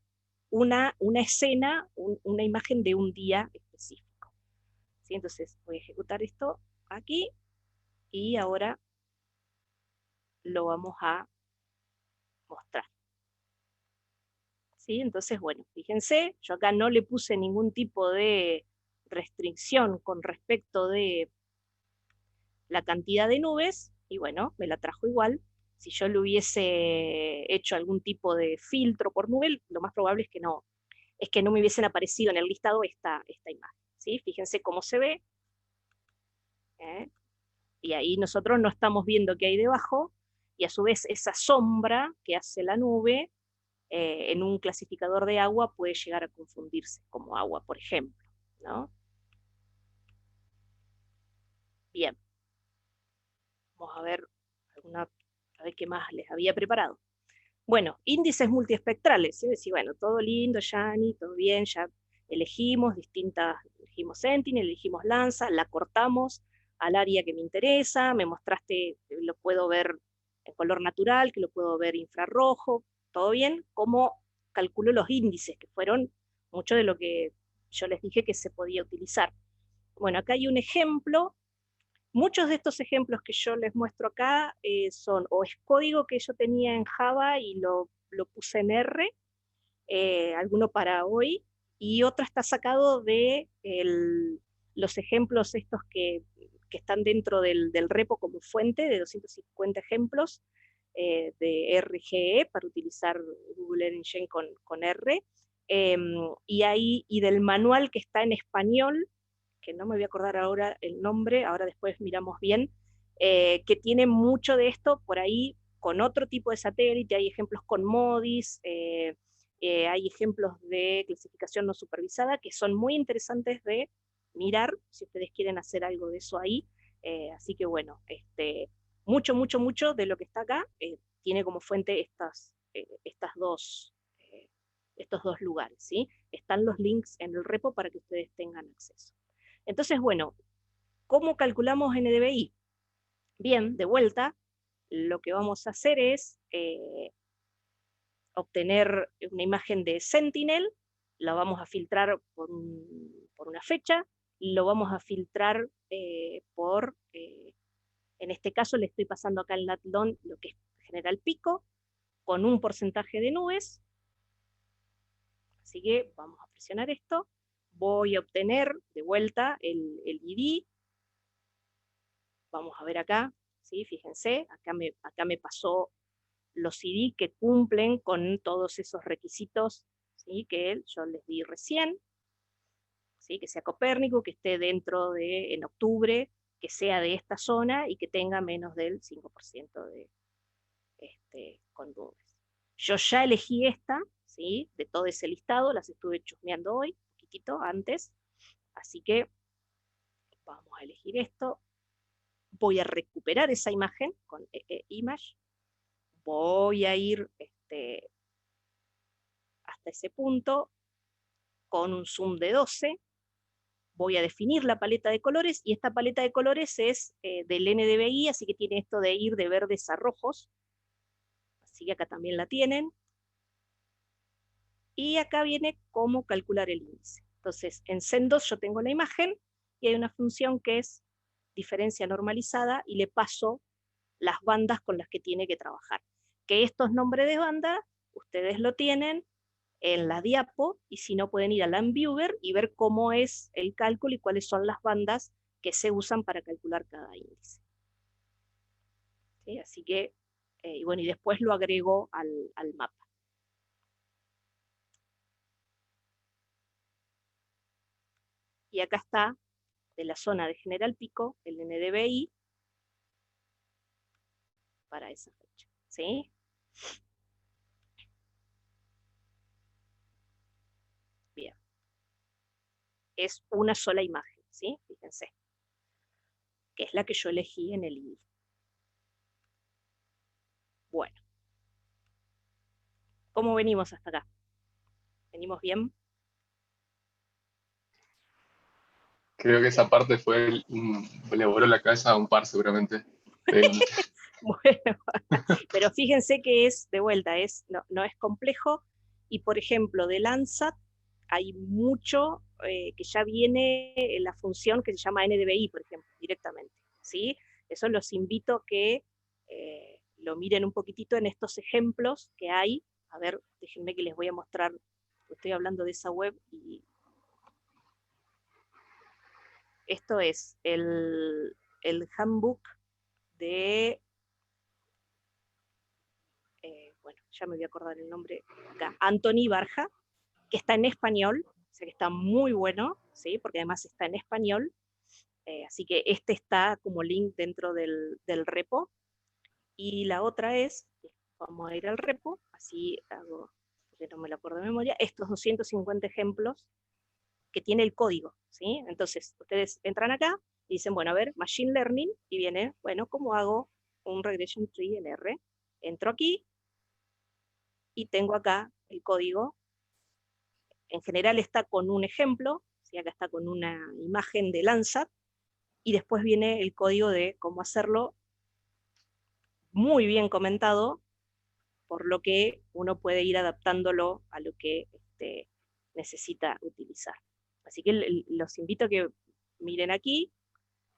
una escena, una imagen de un día específico. ¿Sí? Entonces voy a ejecutar esto aquí, y ahora lo vamos a mostrar. ¿Sí? Entonces, bueno, fíjense, yo acá no le puse ningún tipo de restricción con respecto de la cantidad de nubes, y bueno, me la trajo igual. Si yo le hubiese hecho algún tipo de filtro por nube, lo más probable es que no me hubiesen aparecido en el listado esta imagen. ¿Sí? Fíjense cómo se ve. Y ahí nosotros no estamos viendo qué hay debajo, y a su vez esa sombra que hace la nube, en un clasificador de agua puede llegar a confundirse como agua, por ejemplo, ¿no? Bien, vamos a ver qué más les había preparado. Bueno, índices multiespectrales, ¿sí? Decir, bueno, todo lindo, Yani, todo bien, ya elegimos elegimos Sentinel, elegimos Lanza, la cortamos al área que me interesa, me mostraste que lo puedo ver en color natural, que lo puedo ver infrarrojo, todo bien. ¿Cómo calculo los índices? Que fueron mucho de lo que yo les dije que se podía utilizar. Bueno, acá hay un ejemplo. Muchos de estos ejemplos que yo les muestro acá son, o es código que yo tenía en Java y lo puse en R, alguno para hoy, y otro está sacado de los ejemplos estos que están dentro del repo como fuente, de 250 ejemplos de RGE, para utilizar Google Engine con R, y del manual que está en español, que no me voy a acordar ahora el nombre, ahora después miramos bien, que tiene mucho de esto por ahí con otro tipo de satélite. Hay ejemplos con MODIS, hay ejemplos de clasificación no supervisada que son muy interesantes de mirar si ustedes quieren hacer algo de eso ahí. Así que bueno, mucho de lo que está acá tiene como fuente estos dos lugares, ¿sí? Están los links en el repo para que ustedes tengan acceso. Entonces, bueno, ¿cómo calculamos NDVI? Bien, de vuelta, lo que vamos a hacer es obtener una imagen de Sentinel, la vamos a filtrar por una fecha, lo vamos a filtrar en este caso le estoy pasando acá el NatLon lo que es General Pico, con un porcentaje de nubes. Así que vamos a presionar esto, voy a obtener de vuelta el ID. Vamos a ver acá, ¿sí? Fíjense, acá me pasó los CD que cumplen con todos esos requisitos, ¿sí? Que yo les di recién, ¿sí? Que sea Copérnico, que esté en octubre, que sea de esta zona y que tenga menos del 5% con nubes. Yo ya elegí esta, ¿sí? De todo ese listado, las estuve chusmeando hoy, un poquitito antes, así que vamos a elegir esto. Voy a recuperar esa imagen con image, voy a ir hasta ese punto con un zoom de 12, voy a definir la paleta de colores, y esta paleta de colores es del NDVI, así que tiene esto de ir de verdes a rojos, así que acá también la tienen, y acá viene cómo calcular el índice. Entonces, en CEN2 yo tengo la imagen, y hay una función que es diferencia normalizada, y le paso las bandas con las que tiene que trabajar. Que estos nombres de banda, ustedes lo tienen en la diapo, y si no pueden ir a Landviewer y ver cómo es el cálculo y cuáles son las bandas que se usan para calcular cada índice. ¿Sí? Así que, y bueno, y después lo agrego al mapa. Y acá está, de la zona de General Pico, el NDVI para esa fecha. ¿Sí? Bien. Es una sola imagen, ¿sí? Fíjense, que es la que yo elegí en el índice. Bueno. ¿Cómo venimos hasta acá? ¿Venimos bien? Creo que esa parte le voló la cabeza a un par seguramente. Bueno, pero fíjense que es, de vuelta, no es complejo, Y por ejemplo, de Landsat hay mucho que ya viene en la función que se llama NDVI, por ejemplo, directamente, ¿sí? Eso los invito a que lo miren un poquitito en estos ejemplos que hay. A ver, déjenme que les voy a mostrar, estoy hablando de esa web, y esto es el handbook de, bueno, ya me voy a acordar el nombre acá, Antoni Barja, que está en español, o sea que está muy bueno, ¿sí? Porque además está en español, así que este está como link dentro del repo. Y la otra es, vamos a ir al repo, así hago, porque no me lo acuerdo de memoria, estos 250 ejemplos que tiene el código, ¿sí? Entonces, ustedes entran acá y dicen, bueno, a ver, Machine Learning, y viene, bueno, ¿cómo hago un Regression Tree en R? Entro aquí y tengo acá el código. En general está con un ejemplo, ¿sí? Acá está con una imagen de Landsat, y después viene el código de cómo hacerlo, muy bien comentado, por lo que uno puede ir adaptándolo a lo que necesita utilizar. Así que los invito a que miren aquí,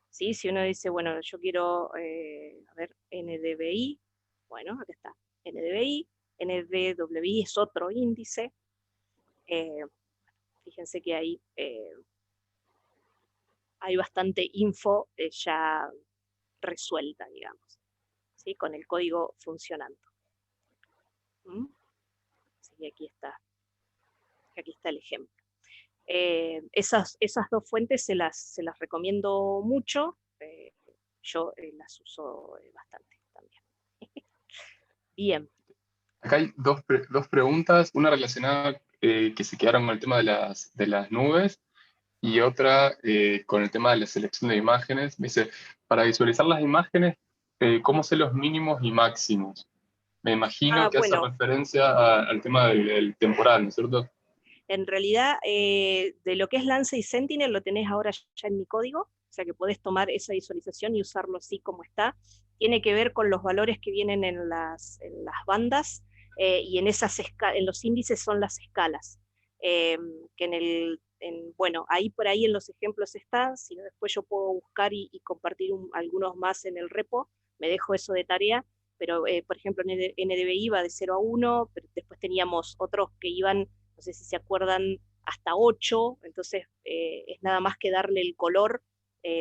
¿sí? Si uno dice, bueno, yo quiero, a ver, NDVI, bueno, acá está, NDVI, NDWI es otro índice, fíjense que hay bastante info ya resuelta, digamos, ¿sí? Con el código funcionando. ¿Mm? Así que aquí está el ejemplo. Esas dos fuentes se las recomiendo mucho, yo las uso bastante también. Bien. Acá hay dos preguntas, una relacionada que se quedaron con el tema de las nubes y otra con el tema de la selección de imágenes. Me dice, para visualizar las imágenes, ¿cómo sé los mínimos y máximos? Me imagino que hace Bueno, referencia al tema del temporal, ¿no es cierto? en realidad, de lo que es Lance y Sentinel lo tenés ahora ya en mi código, o sea que podés tomar esa visualización y usarlo así como está. Tiene que ver con los valores que vienen en las bandas, y en los índices son las escalas. Que bueno, ahí por ahí en los ejemplos está, si no después yo puedo buscar y compartir algunos más en el repo, me dejo eso de tarea, pero por ejemplo NDVI va de 0 a 1, pero después teníamos otros que iban, no sé si se acuerdan, hasta 8, entonces es nada más que darle el color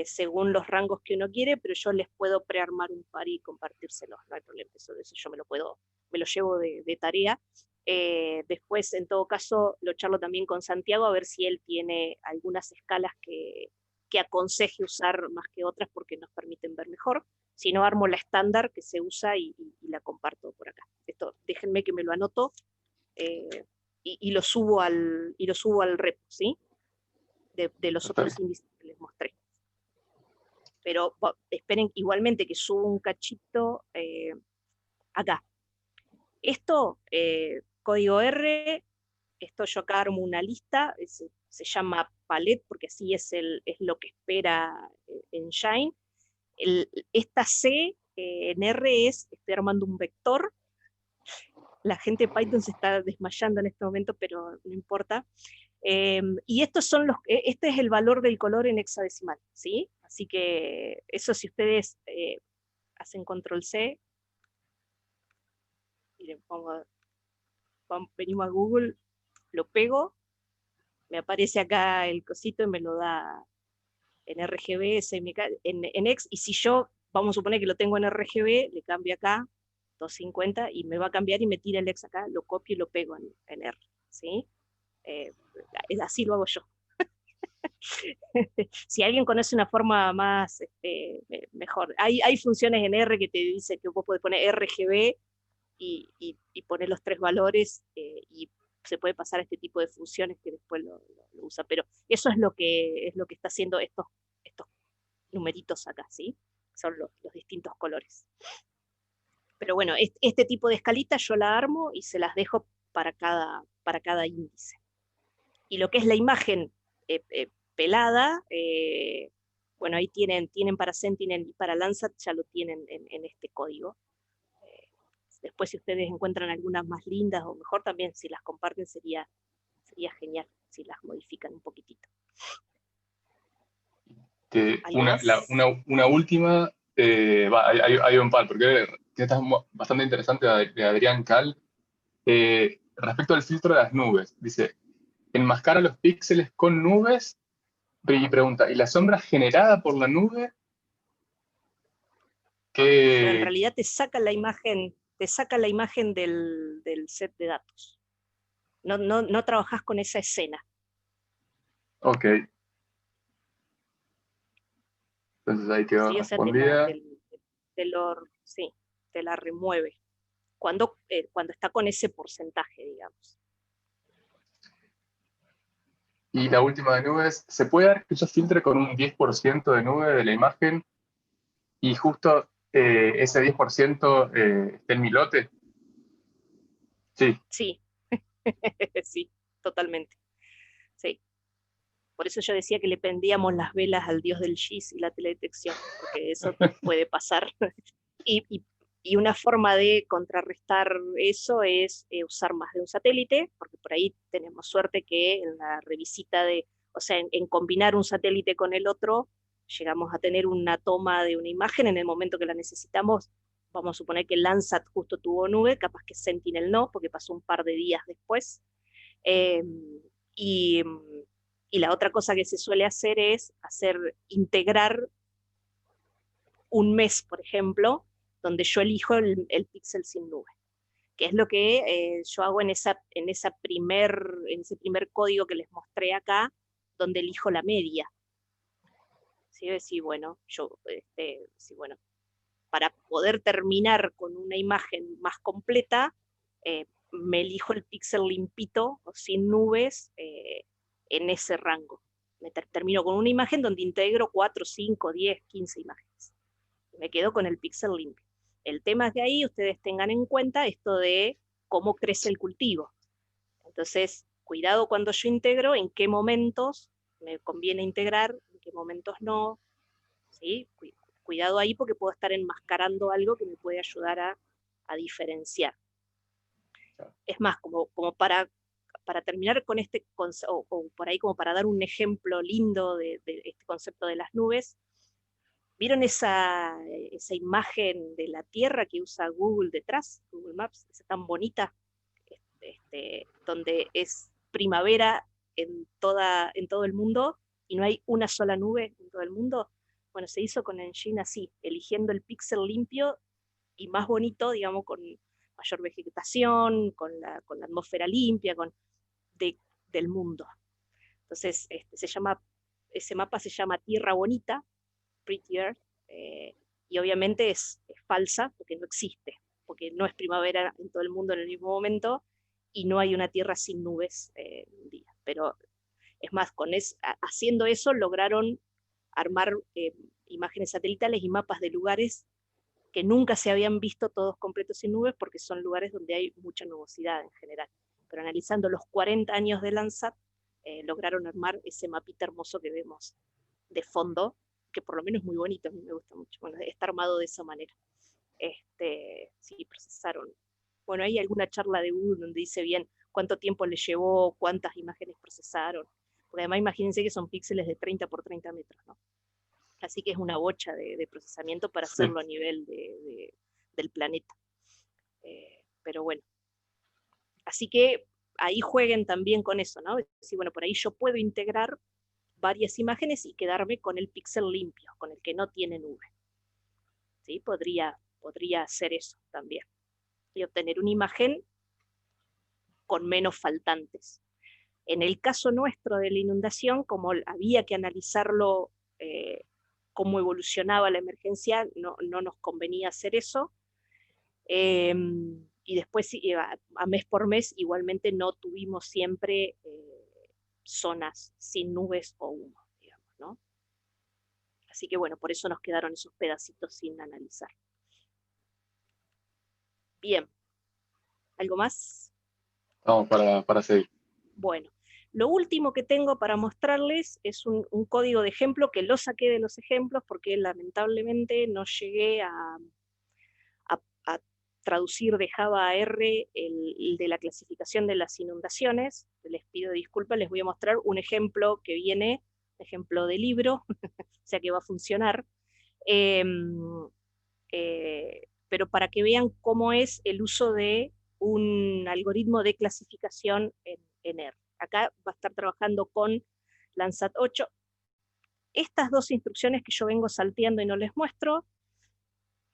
según los rangos que uno quiere, pero yo les puedo prearmar un par y compartírselos, no hay problema, eso yo me lo llevo de tarea. Después, en todo caso, lo charlo también con Santiago a ver si él tiene algunas escalas que aconseje usar más que otras porque nos permiten ver mejor. Si no, armo la estándar que se usa y la comparto por acá. Esto, déjenme que me lo anoto, eh, y lo subo al repo, ¿sí? De los otros Perfecto. índices que les mostré. Pero esperen igualmente que subo un cachito acá. Esto, código R, esto yo acá armo una lista, se llama palette porque así es lo que espera en Shine. Esta C en R estoy armando un vector. La gente de Python se está desmayando en este momento, pero no importa. Y este es el valor del color en hexadecimal, ¿sí? Así que eso, si ustedes hacen control C y venimos a Google, lo pego, me aparece acá el cosito y me lo da en RGB, SMK, en X, y si yo, vamos a suponer que lo tengo en RGB, le cambio acá, 250, y me va a cambiar y me tira el X acá, lo copio y lo pego en R, ¿sí? Eh, Así lo hago yo. Si alguien conoce una forma más mejor, hay funciones en R que te dice que vos podés poner RGB y poner los tres valores, y se puede pasar a este tipo de funciones que después lo usa, pero eso es lo que está haciendo estos numeritos acá, ¿sí? Son los distintos colores. Pero bueno, este tipo de escalita yo la armo y se las dejo para cada índice. Y lo que es la imagen pelada, bueno, ahí tienen para Sentinel y para Landsat, ya lo tienen en este código. Después si ustedes encuentran algunas más lindas o mejor también si las comparten sería genial, si las modifican un poquitito. ¿Algo más? Una última, hay un par, porque esta es bastante interesante de Adrián Cal. Respecto al filtro de las nubes, dice, enmascara los píxeles con nubes y pregunta, ¿y la sombra generada por la nube? Pero en ¿Qué? realidad te saca la imagen del set de datos. No trabajás con esa escena. Ok. Entonces ahí quedó ¿Sí? O sea, respondida. sí, te la remueve. Cuando está con ese porcentaje, digamos. Y la última de nubes, ¿se puede dar que yo filtre con un 10% de nube de la imagen y justo ese 10% esté en mi lote? Sí. Sí, sí, totalmente. Sí. Por eso yo decía que le prendíamos las velas al dios del GIS y la teledetección, porque eso puede pasar. y, y una forma de contrarrestar eso es usar más de un satélite, porque por ahí tenemos suerte que en la revisita o sea, en combinar un satélite con el otro, llegamos a tener una toma de una imagen en el momento que la necesitamos. Vamos a suponer que Landsat justo tuvo nube, capaz que Sentinel no, porque pasó un par de días después. Eh, y, y la otra cosa que se suele hacer es integrar un mes, por ejemplo, donde yo elijo el píxel sin nube, que es lo que yo hago en ese primer código que les mostré acá, donde elijo la media. ¿Sí? Decir, bueno, bueno, para poder terminar con una imagen más completa, me elijo el píxel limpito o sin nubes en ese rango. Termino con una imagen donde integro 4, 5, 10, 15 imágenes. Me quedo con el píxel limpio. El tema es que ahí ustedes tengan en cuenta esto de cómo crece el cultivo. Entonces, cuidado cuando yo integro, en qué momentos me conviene integrar, en qué momentos no. ¿Sí? Cuidado ahí porque puedo estar enmascarando algo que me puede ayudar a diferenciar. Es más, como para terminar con o por ahí como para dar un ejemplo lindo de este concepto de las nubes, ¿vieron esa imagen de la Tierra que usa Google detrás, Google Maps, esa tan bonita, donde es primavera en todo el mundo y no hay una sola nube en todo el mundo? Bueno, se hizo con Engine así, eligiendo el píxel limpio y más bonito, digamos, con mayor vegetación, con la atmósfera limpia, del mundo. Entonces, ese mapa se llama Tierra Bonita, Pretty Earth, y obviamente es falsa porque no existe, porque no es primavera en todo el mundo en el mismo momento y no hay una Tierra sin nubes un día. Pero es más, haciendo eso lograron armar imágenes satelitales y mapas de lugares que nunca se habían visto todos completos sin nubes porque son lugares donde hay mucha nubosidad en general. Pero analizando los 40 años de Landsat, lograron armar ese mapita hermoso que vemos de fondo, que por lo menos es muy bonito, a mí me gusta mucho. Bueno, está armado de esa manera. Sí, procesaron. Bueno, hay alguna charla de Google donde dice bien cuánto tiempo les llevó, cuántas imágenes procesaron. Porque además imagínense que son píxeles de 30 por 30 metros, ¿no? Así que es una bocha de procesamiento para hacerlo a nivel del planeta. Pero bueno, así que ahí jueguen también con eso, ¿no? Es decir, bueno, por ahí yo puedo integrar varias imágenes y quedarme con el píxel limpio, con el que no tiene nube. ¿Sí? Podría hacer eso también. Y obtener una imagen con menos faltantes. En el caso nuestro de la inundación, como había que analizarlo cómo evolucionaba la emergencia, no nos convenía hacer eso. Y después, a mes por mes, igualmente no tuvimos siempre zonas sin nubes o humo, digamos, ¿no? Así que bueno, por eso nos quedaron esos pedacitos sin analizar. Bien, ¿algo más? Vamos para seguir. Bueno, lo último que tengo para mostrarles es un código de ejemplo que lo saqué de los ejemplos porque lamentablemente no llegué a traducir de Java a R el de la clasificación de las inundaciones. Les pido disculpas, les voy a mostrar un ejemplo que viene, ejemplo de libro, o sea que va a funcionar. Pero para que vean cómo es el uso de un algoritmo de clasificación en R. Acá va a estar trabajando con Landsat 8. Estas dos instrucciones que yo vengo salteando y no les muestro,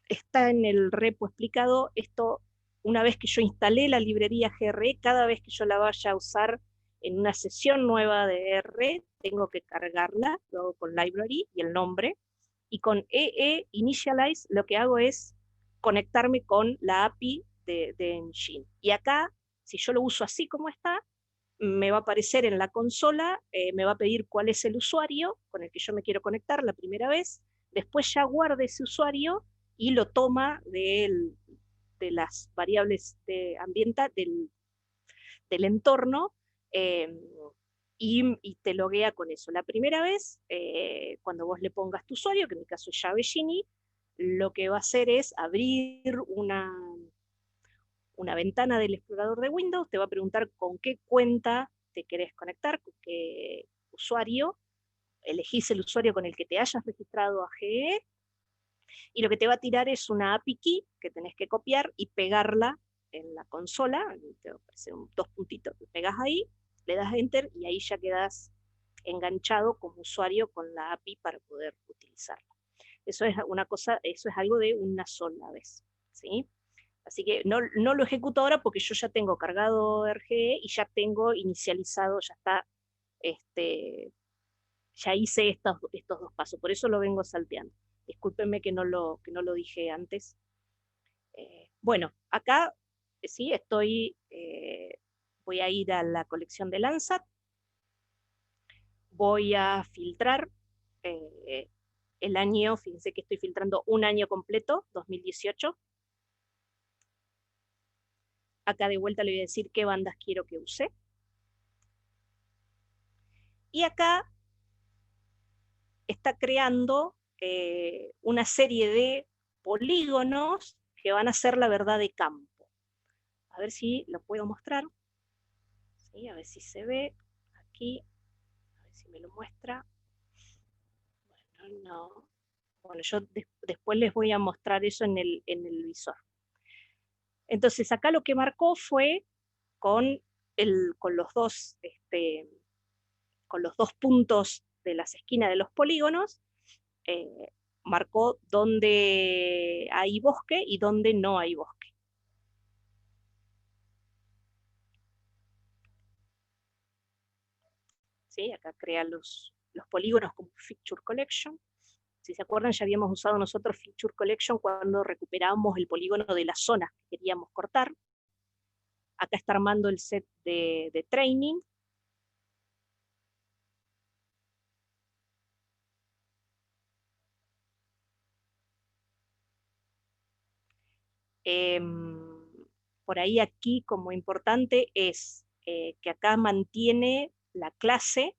está en el repo explicado. Esto, una vez que yo instalé la librería GRE, cada vez que yo la vaya a usar en una sesión nueva de R, tengo que cargarla, lo hago con library y el nombre, y con EE Initialize lo que hago es conectarme con la API de Engine. Y acá, si yo lo uso así como está, me va a aparecer en la consola, me va a pedir cuál es el usuario con el que yo me quiero conectar la primera vez, después ya guarda ese usuario y lo toma de las variables ambientales del entorno, eh, y te loguea con eso. La primera vez, cuando vos le pongas tu usuario, que en mi caso es llave Gini, lo que va a hacer es abrir una ventana del explorador de Windows, te va a preguntar con qué cuenta te querés conectar, con qué usuario, elegís el usuario con el que te hayas registrado a GE, y lo que te va a tirar es una API key que tenés que copiar y pegarla en la consola, te va a aparecer dos puntitos, que pegas ahí, le das Enter y ahí ya quedas enganchado como usuario con la API para poder utilizarla. Eso es una cosa, eso es algo de una sola vez, ¿sí? Así que no lo ejecuto ahora porque yo ya tengo cargado RGE y ya tengo inicializado, ya está, ya hice estos dos pasos, por eso lo vengo salteando. Discúlpenme que no lo dije antes. Bueno, acá sí estoy, voy a ir a la colección de Landsat, voy a filtrar el año, fíjense que estoy filtrando un año completo, 2018. Acá de vuelta le voy a decir qué bandas quiero que use. Y acá está creando una serie de polígonos que van a ser la verdad de campo. A ver si lo puedo mostrar. ¿Sí? A ver si se ve aquí. A ver si me lo muestra. Bueno, no. Bueno, yo después les voy a mostrar eso en el visor. Entonces acá lo que marcó fue con los dos puntos de las esquinas de los polígonos, eh, marcó dónde hay bosque y dónde no hay bosque. ¿Sí? Acá crea los polígonos como Feature Collection. Si se acuerdan, ya habíamos usado nosotros Feature Collection cuando recuperábamos el polígono de la zona que queríamos cortar. Acá está armando el set de training. Por ahí aquí como importante es que acá mantiene la clase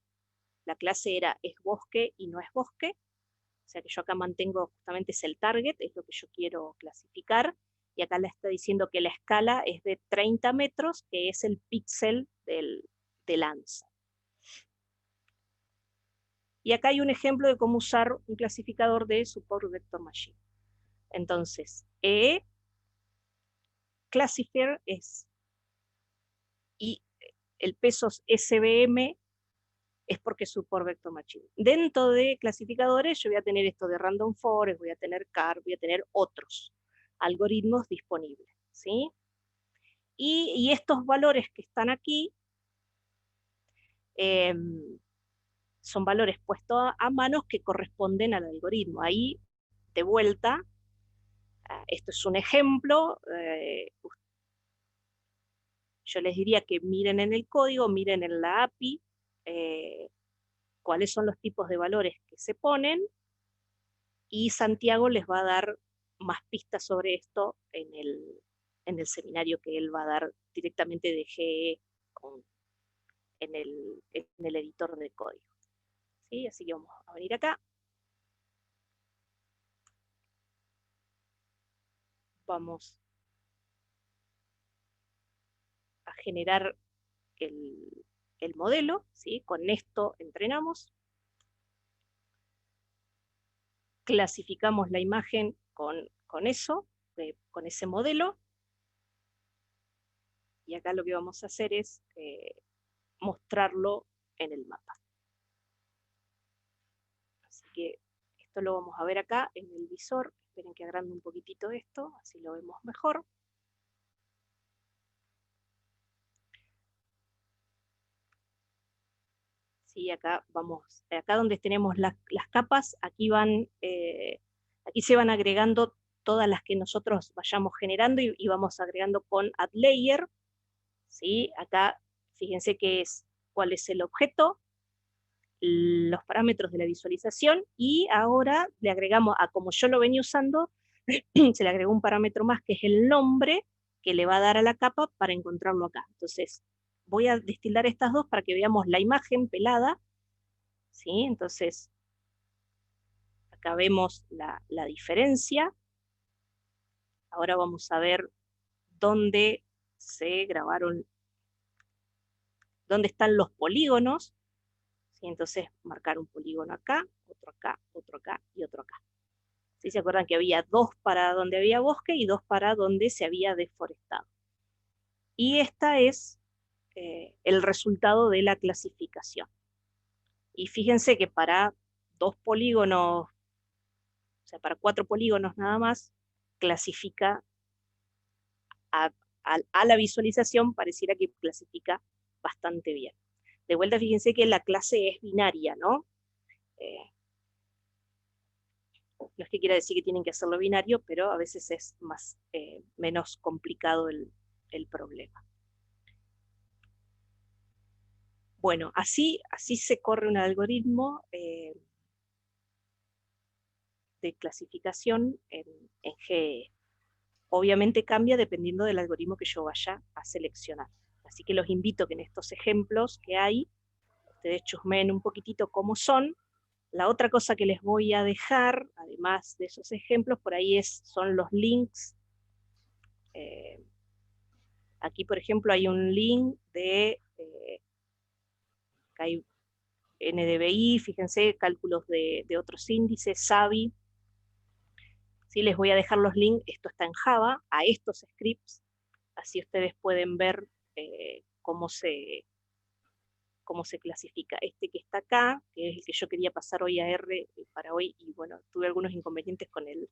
es bosque y no es bosque, o sea que yo acá mantengo justamente es el target, es lo que yo quiero clasificar, y acá le está diciendo que la escala es de 30 metros, que es el píxel del ANSA. Y acá hay un ejemplo de cómo usar un clasificador de Support Vector Machine. Entonces, Classifier es, y el peso SVM es porque es Support Vector Machine. Dentro de clasificadores yo voy a tener esto de Random Forest, voy a tener CAR, voy a tener otros algoritmos disponibles, ¿sí? Y estos valores que están aquí eh, son valores puestos a manos que corresponden al algoritmo. Ahí, de vuelta, esto es un ejemplo, yo les diría que miren en el código, miren en la API, cuáles son los tipos de valores que se ponen, y Santiago les va a dar más pistas sobre esto en el seminario que él va a dar directamente de GE en el editor de código. ¿Sí? Así que vamos a venir acá. Vamos generar el modelo, ¿sí? Con esto entrenamos, clasificamos la imagen con eso, con ese modelo, y acá lo que vamos a hacer es mostrarlo en el mapa. Así que esto lo vamos a ver acá en el visor. Esperen que agrande un poquitito esto, así lo vemos mejor. Sí, acá vamos, acá donde tenemos las capas, aquí se van agregando todas las que nosotros vayamos generando y vamos agregando con Add Layer. ¿Sí? Acá fíjense cuál es el objeto, los parámetros de la visualización, y ahora le agregamos, como yo lo venía usando, se le agregó un parámetro más que es el nombre que le va a dar a la capa para encontrarlo acá. Entonces voy a destilar estas dos para que veamos la imagen pelada, ¿sí? Entonces acá vemos la diferencia. Ahora vamos a ver dónde se grabaron, dónde están los polígonos. ¿Sí? Entonces marcar un polígono acá, otro acá y otro acá. ¿Sí? ¿Se acuerdan que había 2 para donde había bosque y 2 para donde se había deforestado? Y esta es el resultado de la clasificación. Y fíjense que para 2 polígonos, o sea, para 4 polígonos nada más, clasifica a la visualización, pareciera que clasifica bastante bien. De vuelta, fíjense que la clase es binaria, ¿no? No es que quiera decir que tienen que hacerlo binario, pero a veces es menos complicado el problema. Bueno, así se corre un algoritmo de clasificación en GE. Obviamente cambia dependiendo del algoritmo que yo vaya a seleccionar. Así que los invito a que en estos ejemplos que hay, ustedes chusmeen un poquitito cómo son. La otra cosa que les voy a dejar, además de esos ejemplos, por ahí son los links. Aquí, por ejemplo, hay un link de hay NDVI, fíjense, cálculos de otros índices, SAVI. ¿Sí? Les voy a dejar los links, esto está en Java, a estos scripts, así ustedes pueden ver cómo se clasifica. Este que está acá, que es el que yo quería pasar hoy a R para hoy, y bueno, tuve algunos inconvenientes con él,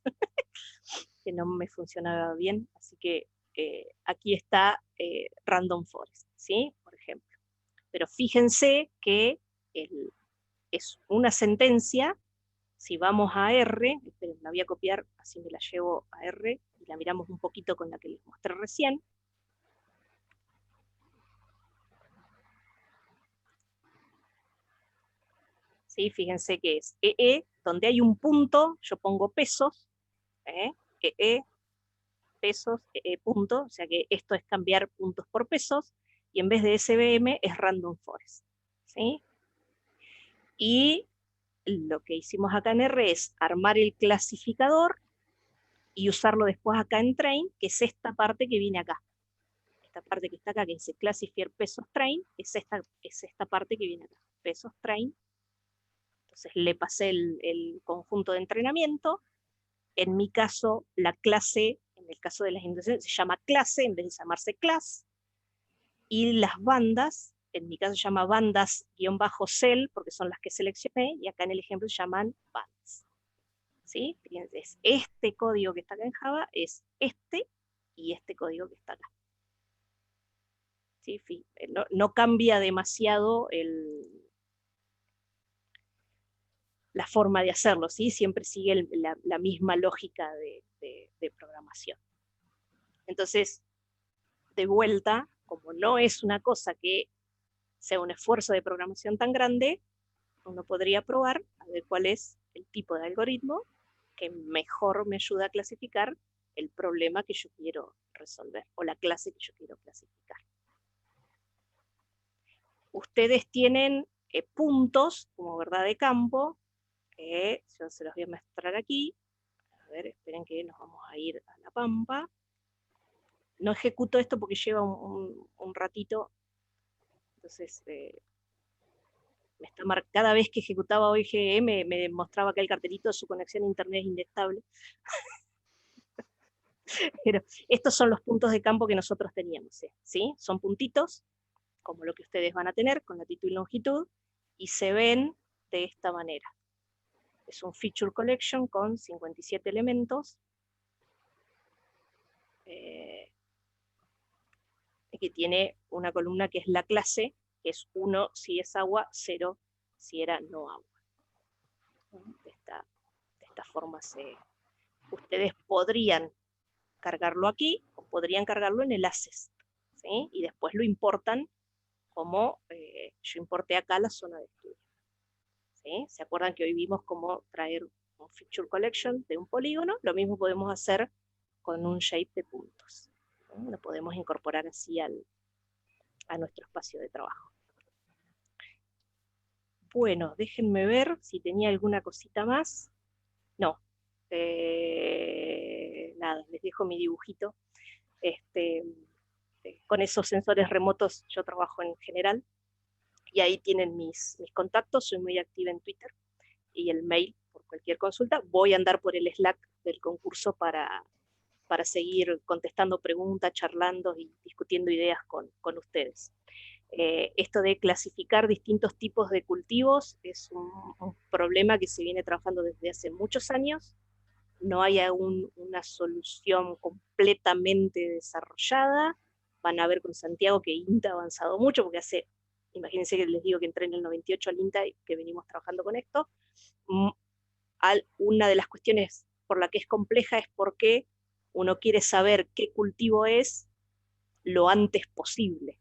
que no me funcionaba bien, así que aquí está Random Forest, ¿sí? Por ejemplo. Pero fíjense que es una sentencia. Si vamos a R, esperen, la voy a copiar, así me la llevo a R, y la miramos un poquito con la que les mostré recién. ¿Sí? Fíjense que es EE, donde hay un punto, yo pongo pesos, EE, pesos, EE punto, o sea que esto es cambiar puntos por pesos, y en vez de SVM es Random Forest. ¿Sí? Y lo que hicimos acá en R es armar el clasificador y usarlo después acá en train, que es esta parte que viene acá. Esta parte que está acá, que dice classifier pesos train, es esta parte que viene acá, pesos train. Entonces le pasé el conjunto de entrenamiento. En mi caso, la clase, en el caso de las inducciones, se llama clase en vez de llamarse class. Y las bandas, en mi caso se llama bandas-cell, porque son las que seleccioné, y acá en el ejemplo se llaman bands. ¿Sí? Fíjense, este código que está acá en Java es este y este código que está acá. ¿Sí? No cambia demasiado la forma de hacerlo, ¿sí? Siempre sigue la misma lógica de programación. Entonces, de vuelta, como no es una cosa que sea un esfuerzo de programación tan grande, uno podría probar a ver cuál es el tipo de algoritmo que mejor me ayuda a clasificar el problema que yo quiero resolver, o la clase que yo quiero clasificar. Ustedes tienen puntos como verdad de campo, yo se los voy a mostrar aquí. A ver, esperen que nos vamos a ir a la pampa. no ejecuto esto porque lleva un ratito, entonces cada vez que ejecutaba OIGE me mostraba que el cartelito de su conexión a internet es inestable. Pero estos son los puntos de campo que nosotros teníamos, ¿sí? Son puntitos, como lo que ustedes van a tener, con latitud y longitud, y se ven de esta manera. Es un feature collection con 57 elementos, que tiene una columna que es la clase, que es 1 si es agua, 0 si era no agua. De esta forma ustedes podrían cargarlo aquí, o podrían cargarlo en el access, ¿sí? Y después lo importan como yo importé acá la zona de estudio. ¿Sí? ¿Se acuerdan que hoy vimos cómo traer un feature collection de un polígono? Lo mismo podemos hacer con un shape de puntos. ¿Sí? Lo podemos incorporar así a nuestro espacio de trabajo. Bueno, déjenme ver si tenía alguna cosita más. No. Nada, les dejo mi dibujito. Con esos sensores remotos yo trabajo en general. Y ahí tienen mis contactos, soy muy activa en Twitter, y el mail por cualquier consulta. Voy a andar por el Slack del concurso para seguir contestando preguntas, charlando y discutiendo ideas con ustedes. Esto de clasificar distintos tipos de cultivos es un problema que se viene trabajando desde hace muchos años. No hay aún una solución completamente desarrollada. Van a ver con Santiago que INTA ha avanzado mucho, porque imagínense que les digo que entré en el 98 al INTA y que venimos trabajando con esto. Una de las cuestiones por la que es compleja es porque uno quiere saber qué cultivo es lo antes posible.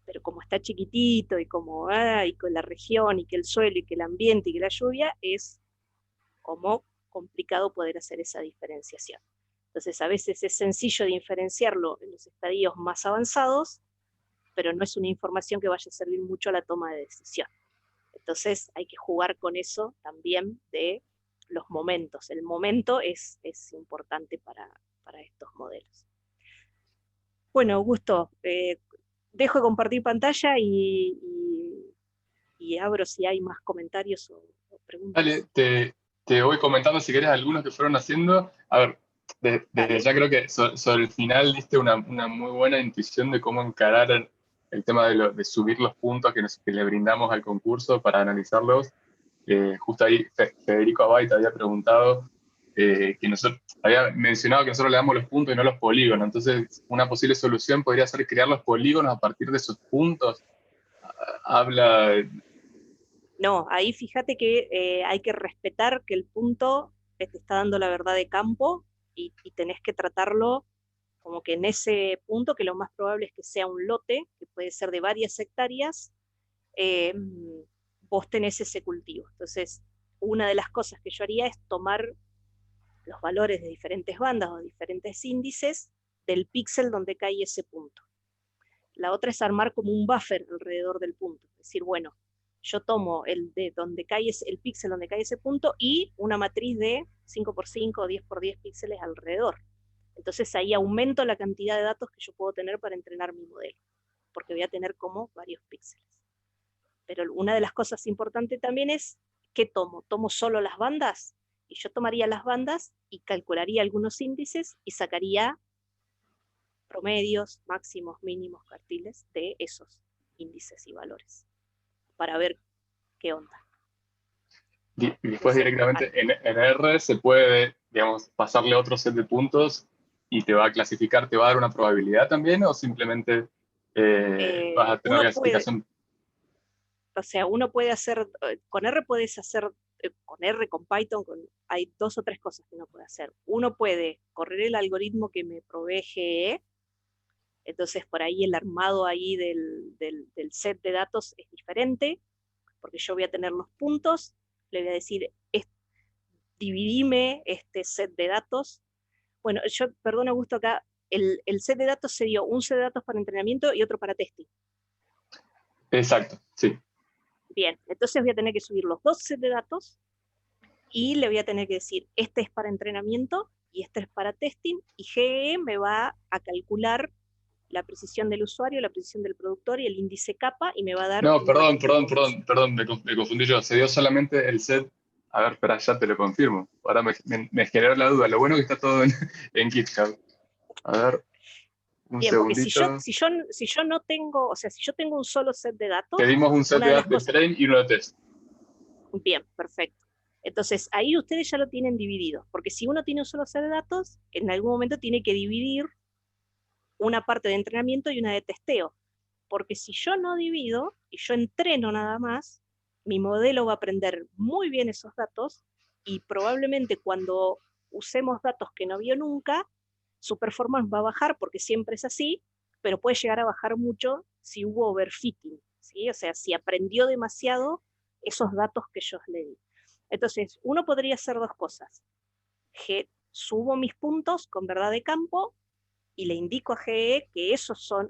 Pero como está chiquitito y como y con la región y que el suelo y que el ambiente y que la lluvia, es como complicado poder hacer esa diferenciación. Entonces a veces es sencillo diferenciarlo en los estadios más avanzados, pero no es una información que vaya a servir mucho a la toma de decisión. Entonces hay que jugar con eso también de los momentos. El momento es importante para estos modelos. Bueno, Augusto, dejo de compartir pantalla y abro si hay más comentarios o preguntas. Dale, te voy comentando si querés algunos que fueron haciendo. A ver, desde ya creo que sobre el final diste una muy buena intuición de cómo encarar el tema de subir los puntos que le brindamos al concurso para analizarlos. Justo ahí Federico Abay te había preguntado que nosotros, había mencionado que nosotros le damos los puntos y no los polígonos. Entonces, una posible solución podría ser crear los polígonos a partir de esos puntos. Habla. No, ahí fíjate que hay que respetar que el punto te está dando la verdad de campo y tenés que tratarlo como que en ese punto, que lo más probable es que sea un lote, que puede ser de varias hectáreas, vos tenés ese cultivo. Entonces, una de las cosas que yo haría es tomar los valores de diferentes bandas o diferentes índices del píxel donde cae ese punto. La otra es armar como un buffer alrededor del punto. Es decir, bueno, yo tomo el píxel donde cae ese punto y una matriz de 5x5 o 10x10 píxeles alrededor. Entonces ahí aumento la cantidad de datos que yo puedo tener para entrenar mi modelo, porque voy a tener como varios píxeles. Pero una de las cosas importantes también es, ¿qué tomo? ¿Tomo solo las bandas? Y yo tomaría las bandas y calcularía algunos índices y sacaría promedios, máximos, mínimos, cuartiles de esos índices y valores, para ver qué onda. Y después directamente en R se puede, digamos, pasarle otro set de puntos y te va a clasificar, te va a dar una probabilidad también, o simplemente vas a tener la clasificación. O sea, uno puede hacer, con R puedes hacer, con R, con Python, hay 2 o 3 cosas que uno puede hacer. Uno puede correr el algoritmo que me provee GE, entonces por ahí el armado ahí del set de datos es diferente, porque yo voy a tener los puntos, le voy a decir, dividime este set de datos. Bueno, perdón Augusto, acá el set de datos se dio un set de datos para entrenamiento y otro para testing. Exacto, sí. Bien, entonces voy a tener que subir los 2 sets de datos y le voy a tener que decir, este es para entrenamiento y este es para testing, y GE me va a calcular la precisión del usuario, la precisión del productor y el índice kappa, y me va a dar No, un perdón, ranking de perdón, confusión. perdón, perdón, me confundí yo. Se dio solamente el set. A ver, espera, ya te lo confirmo. Ahora me generó la duda. Lo bueno que está todo en GitHub. A ver, un Bien, porque segundito. si yo no tengo, o sea, si yo tengo un solo set de datos, Pedimos un set una de las de cosas, train y uno de test. bien, perfecto. Entonces, ahí ustedes ya lo tienen dividido, porque si uno tiene un solo set de datos, en algún momento tiene que dividir una parte de entrenamiento y una de testeo. Porque si yo no divido y yo entreno nada más, mi modelo va a aprender muy bien esos datos y probablemente cuando usemos datos que no vio nunca, su performance va a bajar porque siempre es así, pero puede llegar a bajar mucho si hubo overfitting, ¿sí? O sea, si aprendió demasiado esos datos que yo le di. Entonces, uno podría hacer dos cosas. Subo mis puntos con verdad de campo y le indico a GE que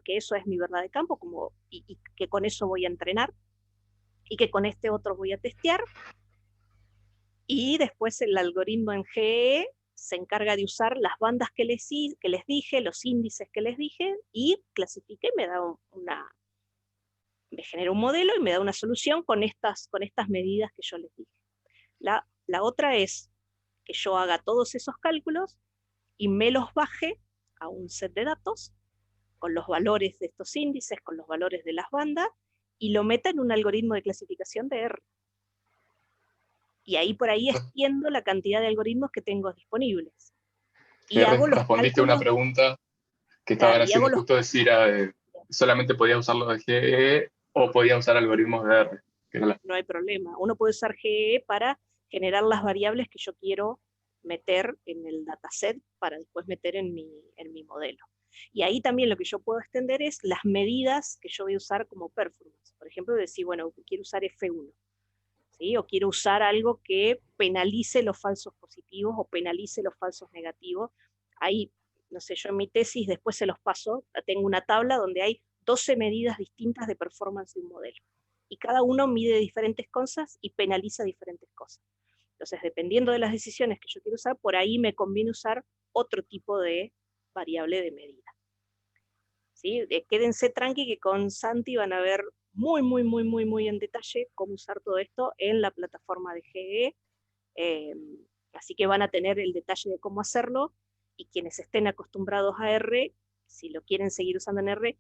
que eso es mi verdad de campo, y que con eso voy a entrenar, y que con este otro voy a testear, y después el algoritmo en GE se encarga de usar las bandas que les dije, los índices que les dije, y clasifica y me genera un modelo y me da una solución con estas medidas que yo les dije. La otra es que yo haga todos esos cálculos y me los baje a un set de datos con los valores de estos índices, con los valores de las bandas, y lo meta en un algoritmo de clasificación de R. Y ahí por ahí extiendo la cantidad de algoritmos que tengo disponibles. Y hago los Respondiste a una cálculos, pregunta que estaban claro, y hago haciendo los... justo de si era solamente podía usarlo de GE o podía usar algoritmos de R. Que era No hay problema. Uno puede usar GE para generar las variables que yo quiero meter en el dataset para después meter en mi modelo. Y ahí también lo que yo puedo extender es las medidas que yo voy a usar como performance. Por ejemplo, decir, bueno, quiero usar F1. ¿Sí? O quiero usar algo que penalice los falsos positivos o penalice los falsos negativos. Ahí, no sé, yo en mi tesis después se los paso, tengo una tabla donde hay 12 medidas distintas de performance de un modelo. Y cada uno mide diferentes cosas y penaliza diferentes cosas. Entonces, dependiendo de las decisiones que yo quiero usar, por ahí me conviene usar otro tipo de variable de medida. ¿Sí? Quédense tranqui que con Santi van a ver muy en detalle cómo usar todo esto en la plataforma de GE, así que van a tener el detalle de cómo hacerlo, y quienes estén acostumbrados a R, si lo quieren seguir usando en R,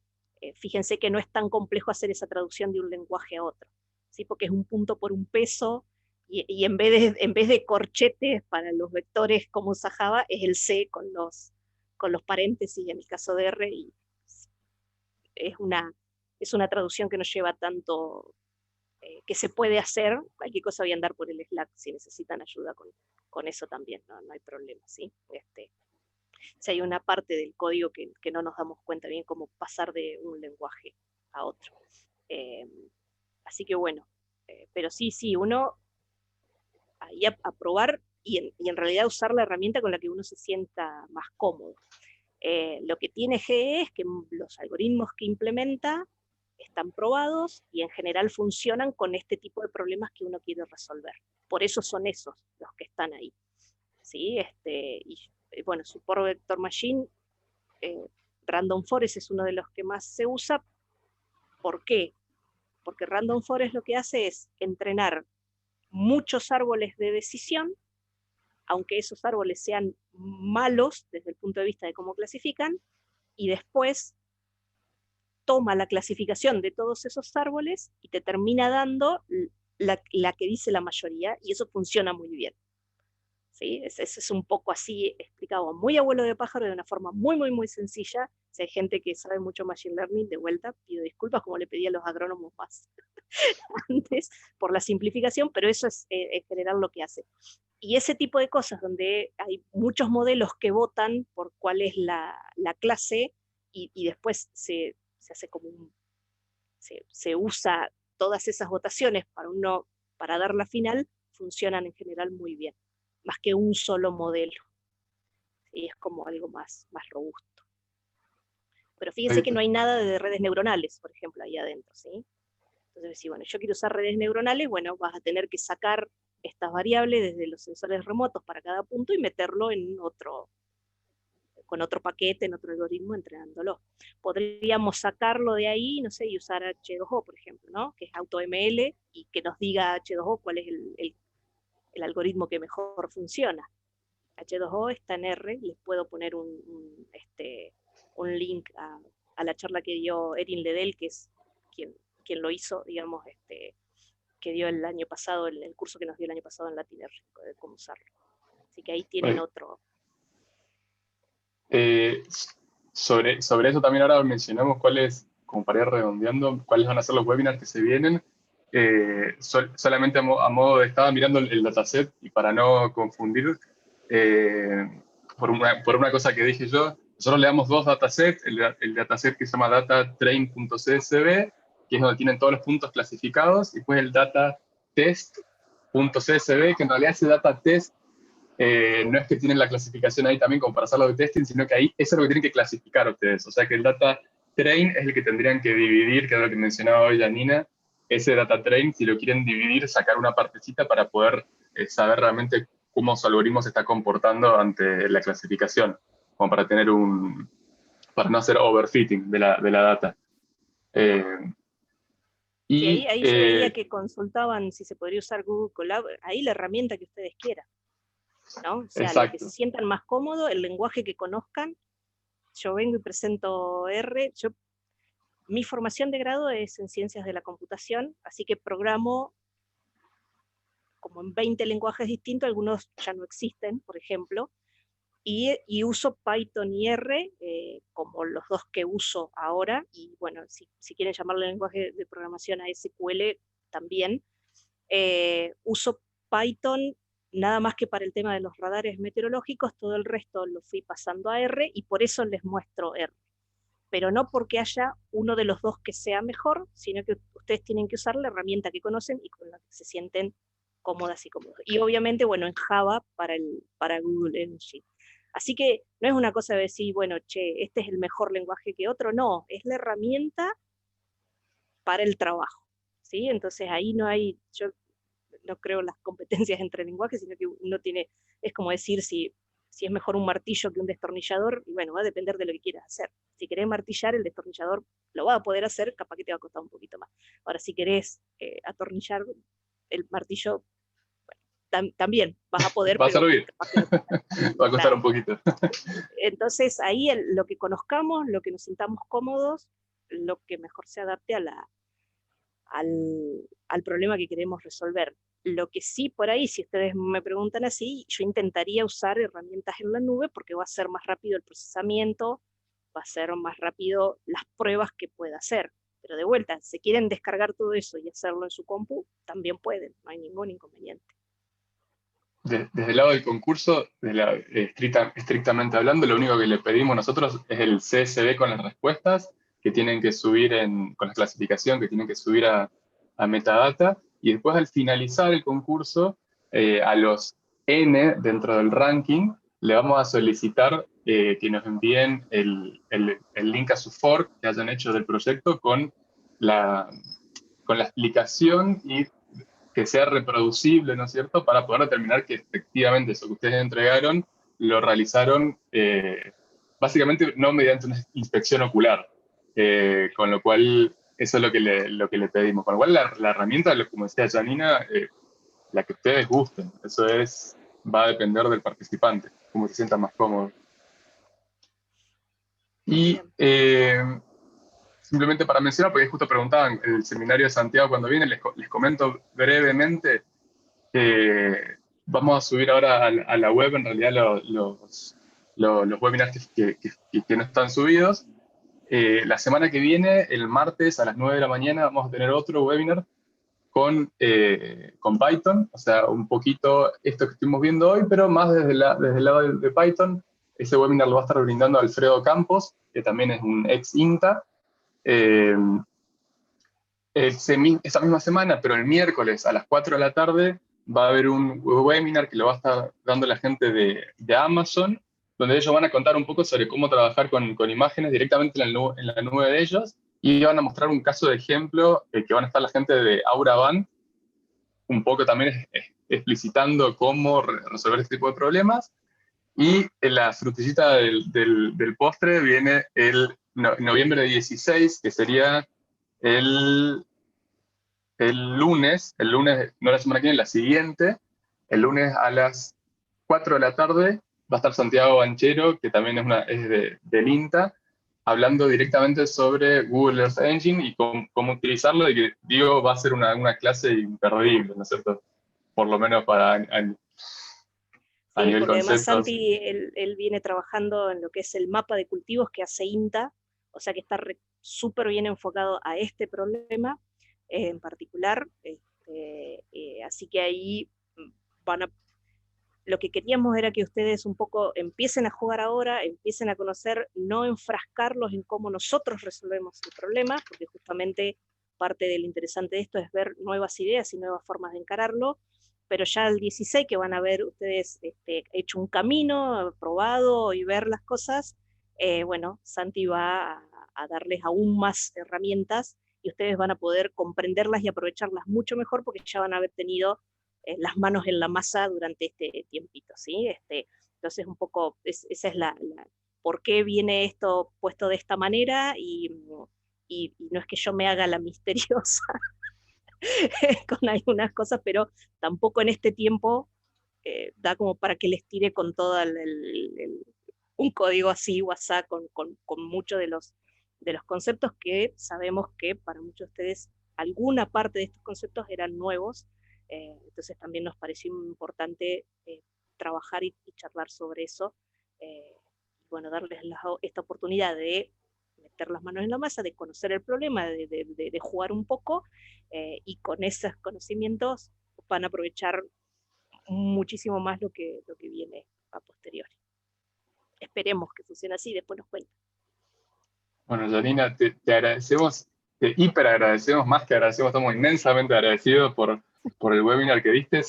fíjense que no es tan complejo hacer esa traducción de un lenguaje a otro, ¿sí? Porque es un punto por un peso, y en vez de corchetes para los vectores como usa Java, es el C con los paréntesis en el caso de R, y es una traducción que no lleva tanto, que se puede hacer. Cualquier cosa voy a andar por el Slack si necesitan ayuda con eso también, no hay problema, ¿sí? Si hay una parte del código que no nos damos cuenta bien cómo pasar de un lenguaje a otro. Eh, Así que bueno, pero sí, uno ahí a probar y en realidad usar la herramienta con la que uno se sienta más cómodo. Lo que tiene GE es que los algoritmos que implementa están probados y en general funcionan con este tipo de problemas que uno quiere resolver. Por eso son esos los que están ahí. ¿Sí? Bueno, Support Vector Machine, eh, Random Forest es uno de los que más se usa. ¿Por qué? Porque Random Forest lo que hace es entrenar muchos árboles de decisión, aunque esos árboles sean malos desde el punto de vista de cómo clasifican, y después toma la clasificación de todos esos árboles y te termina dando la que dice la mayoría, y eso funciona muy bien. ¿Sí? Ese es un poco así explicado, muy abuelo de pájaro, de una forma muy sencilla. Si hay gente que sabe mucho Machine Learning, de vuelta, pido disculpas como le pedí a los agrónomos más antes por la simplificación, pero eso es en general lo que hace. Y ese tipo de cosas donde hay muchos modelos que votan por cuál es la clase, y después se hace como se usa todas esas votaciones para dar la final, funcionan en general muy bien, más que un solo modelo. ¿Sí? Es como algo más robusto. Pero fíjense que no hay nada de redes neuronales, por ejemplo, ahí adentro, ¿sí? Entonces, si bueno, yo quiero usar redes neuronales, bueno, vas a tener que sacar estas variables desde los sensores remotos para cada punto y meterlo en otro, con otro paquete, en otro algoritmo, entrenándolo. Podríamos sacarlo de ahí, no sé, y usar H2O, por ejemplo, ¿no? Que es AutoML, y que nos diga H2O cuál es el algoritmo que mejor funciona. H2O está en R, les puedo poner un link a la charla que dio Erin Ledel, que es quien lo hizo, digamos, que dio el año pasado, el curso que nos dio el año pasado en Latin R, de cómo usarlo. Así que ahí tienen otro. Sobre eso también ahora mencionamos cuáles, como para ir redondeando, cuáles van a ser los webinars que se vienen. Solamente a modo de, estaba mirando el dataset y para no confundir, por una cosa que dije yo, nosotros le damos dos datasets, el dataset que se llama datatrain.csv, que es donde tienen todos los puntos clasificados, y después el datatest.csv, que en realidad ese datatest no es que tienen la clasificación ahí también como para hacerlo de testing, sino que ahí eso es lo que tienen que clasificar ustedes. O sea que el data train es el que tendrían que dividir, que es lo que mencionaba hoy Janina. Ese data train, si lo quieren dividir, sacar una partecita para poder saber realmente cómo su algoritmo se está comportando ante la clasificación, como para tener para no hacer overfitting de la data. Sí, ahí yo veía que consultaban si se podría usar Google Colab, ahí la herramienta que ustedes quieran, ¿no? O sea, lo que se sientan más cómodo, el lenguaje que conozcan. Yo vengo y presento R. Mi formación de grado es en ciencias de la computación, así que programo como en 20 lenguajes distintos, algunos ya no existen, por ejemplo, y uso Python y R como los dos que uso ahora, y bueno, si quieren llamarle lenguaje de programación a SQL también. Uso Python nada más que para el tema de los radares meteorológicos, todo el resto lo fui pasando a R, y por eso les muestro R. Pero no porque haya uno de los dos que sea mejor, sino que ustedes tienen que usar la herramienta que conocen y con la que se sienten cómodas y cómodos. Y obviamente, bueno, en Java para Google Engine. Así que no es una cosa de decir, bueno, che, este es el mejor lenguaje que otro, no, es la herramienta para el trabajo, ¿sí? Entonces ahí no hay, yo no creo las competencias entre lenguajes, sino que uno tiene, es como decir si es mejor un martillo que un destornillador, y bueno, va a depender de lo que quieras hacer. Si querés martillar, el destornillador lo va a poder hacer, capaz que te va a costar un poquito más. Ahora, si querés atornillar el martillo, bueno, también vas a poder, va a servir. Va a costar claro, un poquito. Entonces, ahí lo que conozcamos, lo que nos sintamos cómodos, lo que mejor se adapte al problema que queremos resolver. Lo que sí, por ahí, si ustedes me preguntan así, yo intentaría usar herramientas en la nube porque va a ser más rápido el procesamiento, va a ser más rápido las pruebas que pueda hacer. Pero de vuelta, si quieren descargar todo eso y hacerlo en su compu, también pueden, no hay ningún inconveniente. Desde el lado del concurso, estrictamente hablando, lo único que le pedimos nosotros es el CSV con las respuestas que tienen que subir con la clasificación, que tienen que subir a metadata, y después al finalizar el concurso, a los N dentro del ranking, le vamos a solicitar que nos envíen el link a su fork que hayan hecho del proyecto con la explicación y que sea reproducible, ¿no es cierto?, para poder determinar que efectivamente eso que ustedes entregaron lo realizaron básicamente no mediante una inspección ocular, con lo cual eso es lo que le pedimos. Con lo cual la herramienta, como decía Janina, la que ustedes gusten, eso va a depender del participante, cómo se sienta más cómodo. Y simplemente para mencionar, porque justo preguntaban el seminario de Santiago cuando viene, les comento brevemente. Vamos a subir ahora a la web, en realidad, los webinars que no están subidos. La semana que viene, el martes a las 9 de la mañana, vamos a tener otro webinar con Python, o sea, un poquito esto que estuvimos viendo hoy, pero más desde el lado de Python. Ese webinar lo va a estar brindando Alfredo Campos, que también es un ex INTA. Esa misma semana, pero el miércoles a las 4 de la tarde, va a haber un webinar que lo va a estar dando la gente de Amazon, donde ellos van a contar un poco sobre cómo trabajar con imágenes directamente en la nube de ellos, y van a mostrar un caso de ejemplo que van a estar la gente de Aura Band, un poco también explicitando cómo resolver este tipo de problemas. Y la frutillita del postre viene el noviembre 16, que sería el, el lunes, no la semana que viene, la siguiente, el lunes a las 4 de la tarde, va a estar Santiago Banchero, que también es del INTA, hablando directamente sobre Google Earth Engine y cómo utilizarlo, y que digo, va a ser una clase imperdible, ¿no es cierto? Por lo menos a Sí, nivel porque además conceptos. Santi, él viene trabajando en lo que es el mapa de cultivos que hace INTA, o sea que está súper bien enfocado a este problema en particular, así que ahí van a lo que queríamos era que ustedes un poco empiecen a jugar ahora, empiecen a conocer, no enfrascarlos en cómo nosotros resolvemos el problema, porque justamente parte del interesante de esto es ver nuevas ideas y nuevas formas de encararlo, pero ya el 16 que van a ver ustedes hecho un camino, probado y ver las cosas, bueno, Santi va a darles aún más herramientas y ustedes van a poder comprenderlas y aprovecharlas mucho mejor porque ya van a haber tenido las manos en la masa durante este tiempito, ¿sí? Entonces, un poco, esa es por qué viene esto puesto de esta manera y no es que yo me haga la misteriosa con algunas cosas, pero tampoco en este tiempo da como para que les tire con todo un código así, WhatsApp, con muchos de los conceptos que sabemos que para muchos de ustedes alguna parte de estos conceptos eran nuevos, entonces también nos pareció importante trabajar y charlar sobre eso, bueno, darles esta oportunidad de meter las manos en la masa, de conocer el problema, de jugar un poco, y con esos conocimientos van a aprovechar muchísimo más lo que viene a posteriori. Esperemos que funcione así, después nos cuentan. Bueno, Janina, te agradecemos, te hiper agradecemos, más que agradecemos, estamos inmensamente agradecidos por el webinar que diste.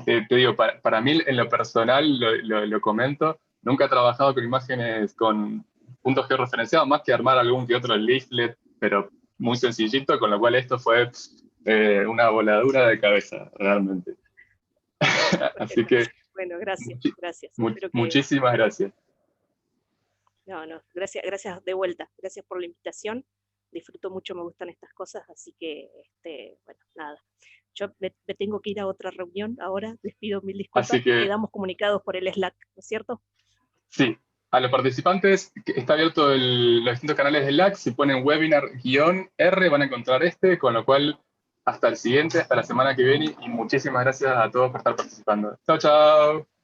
Te digo, para mí en lo personal, lo comento, nunca he trabajado con imágenes con puntos georreferenciados, más que armar algún que otro leaflet, pero muy sencillito, con lo cual esto fue una voladura de cabeza, realmente. Así Bueno, que bueno, gracias, gracias. Espero que... muchísimas gracias. No, no, gracias, gracias de vuelta, gracias por la invitación. Disfruto mucho, me gustan estas cosas, así que, bueno, nada. Yo me tengo que ir a otra reunión ahora, les pido mil disculpas. Así que Quedamos comunicados por el Slack, ¿no es cierto? sí, a los participantes está abierto los distintos canales del LAC. Si ponen webinar-R van a encontrar con lo cual hasta el siguiente, hasta la semana que viene, y muchísimas gracias a todos por estar participando. Chao, chao.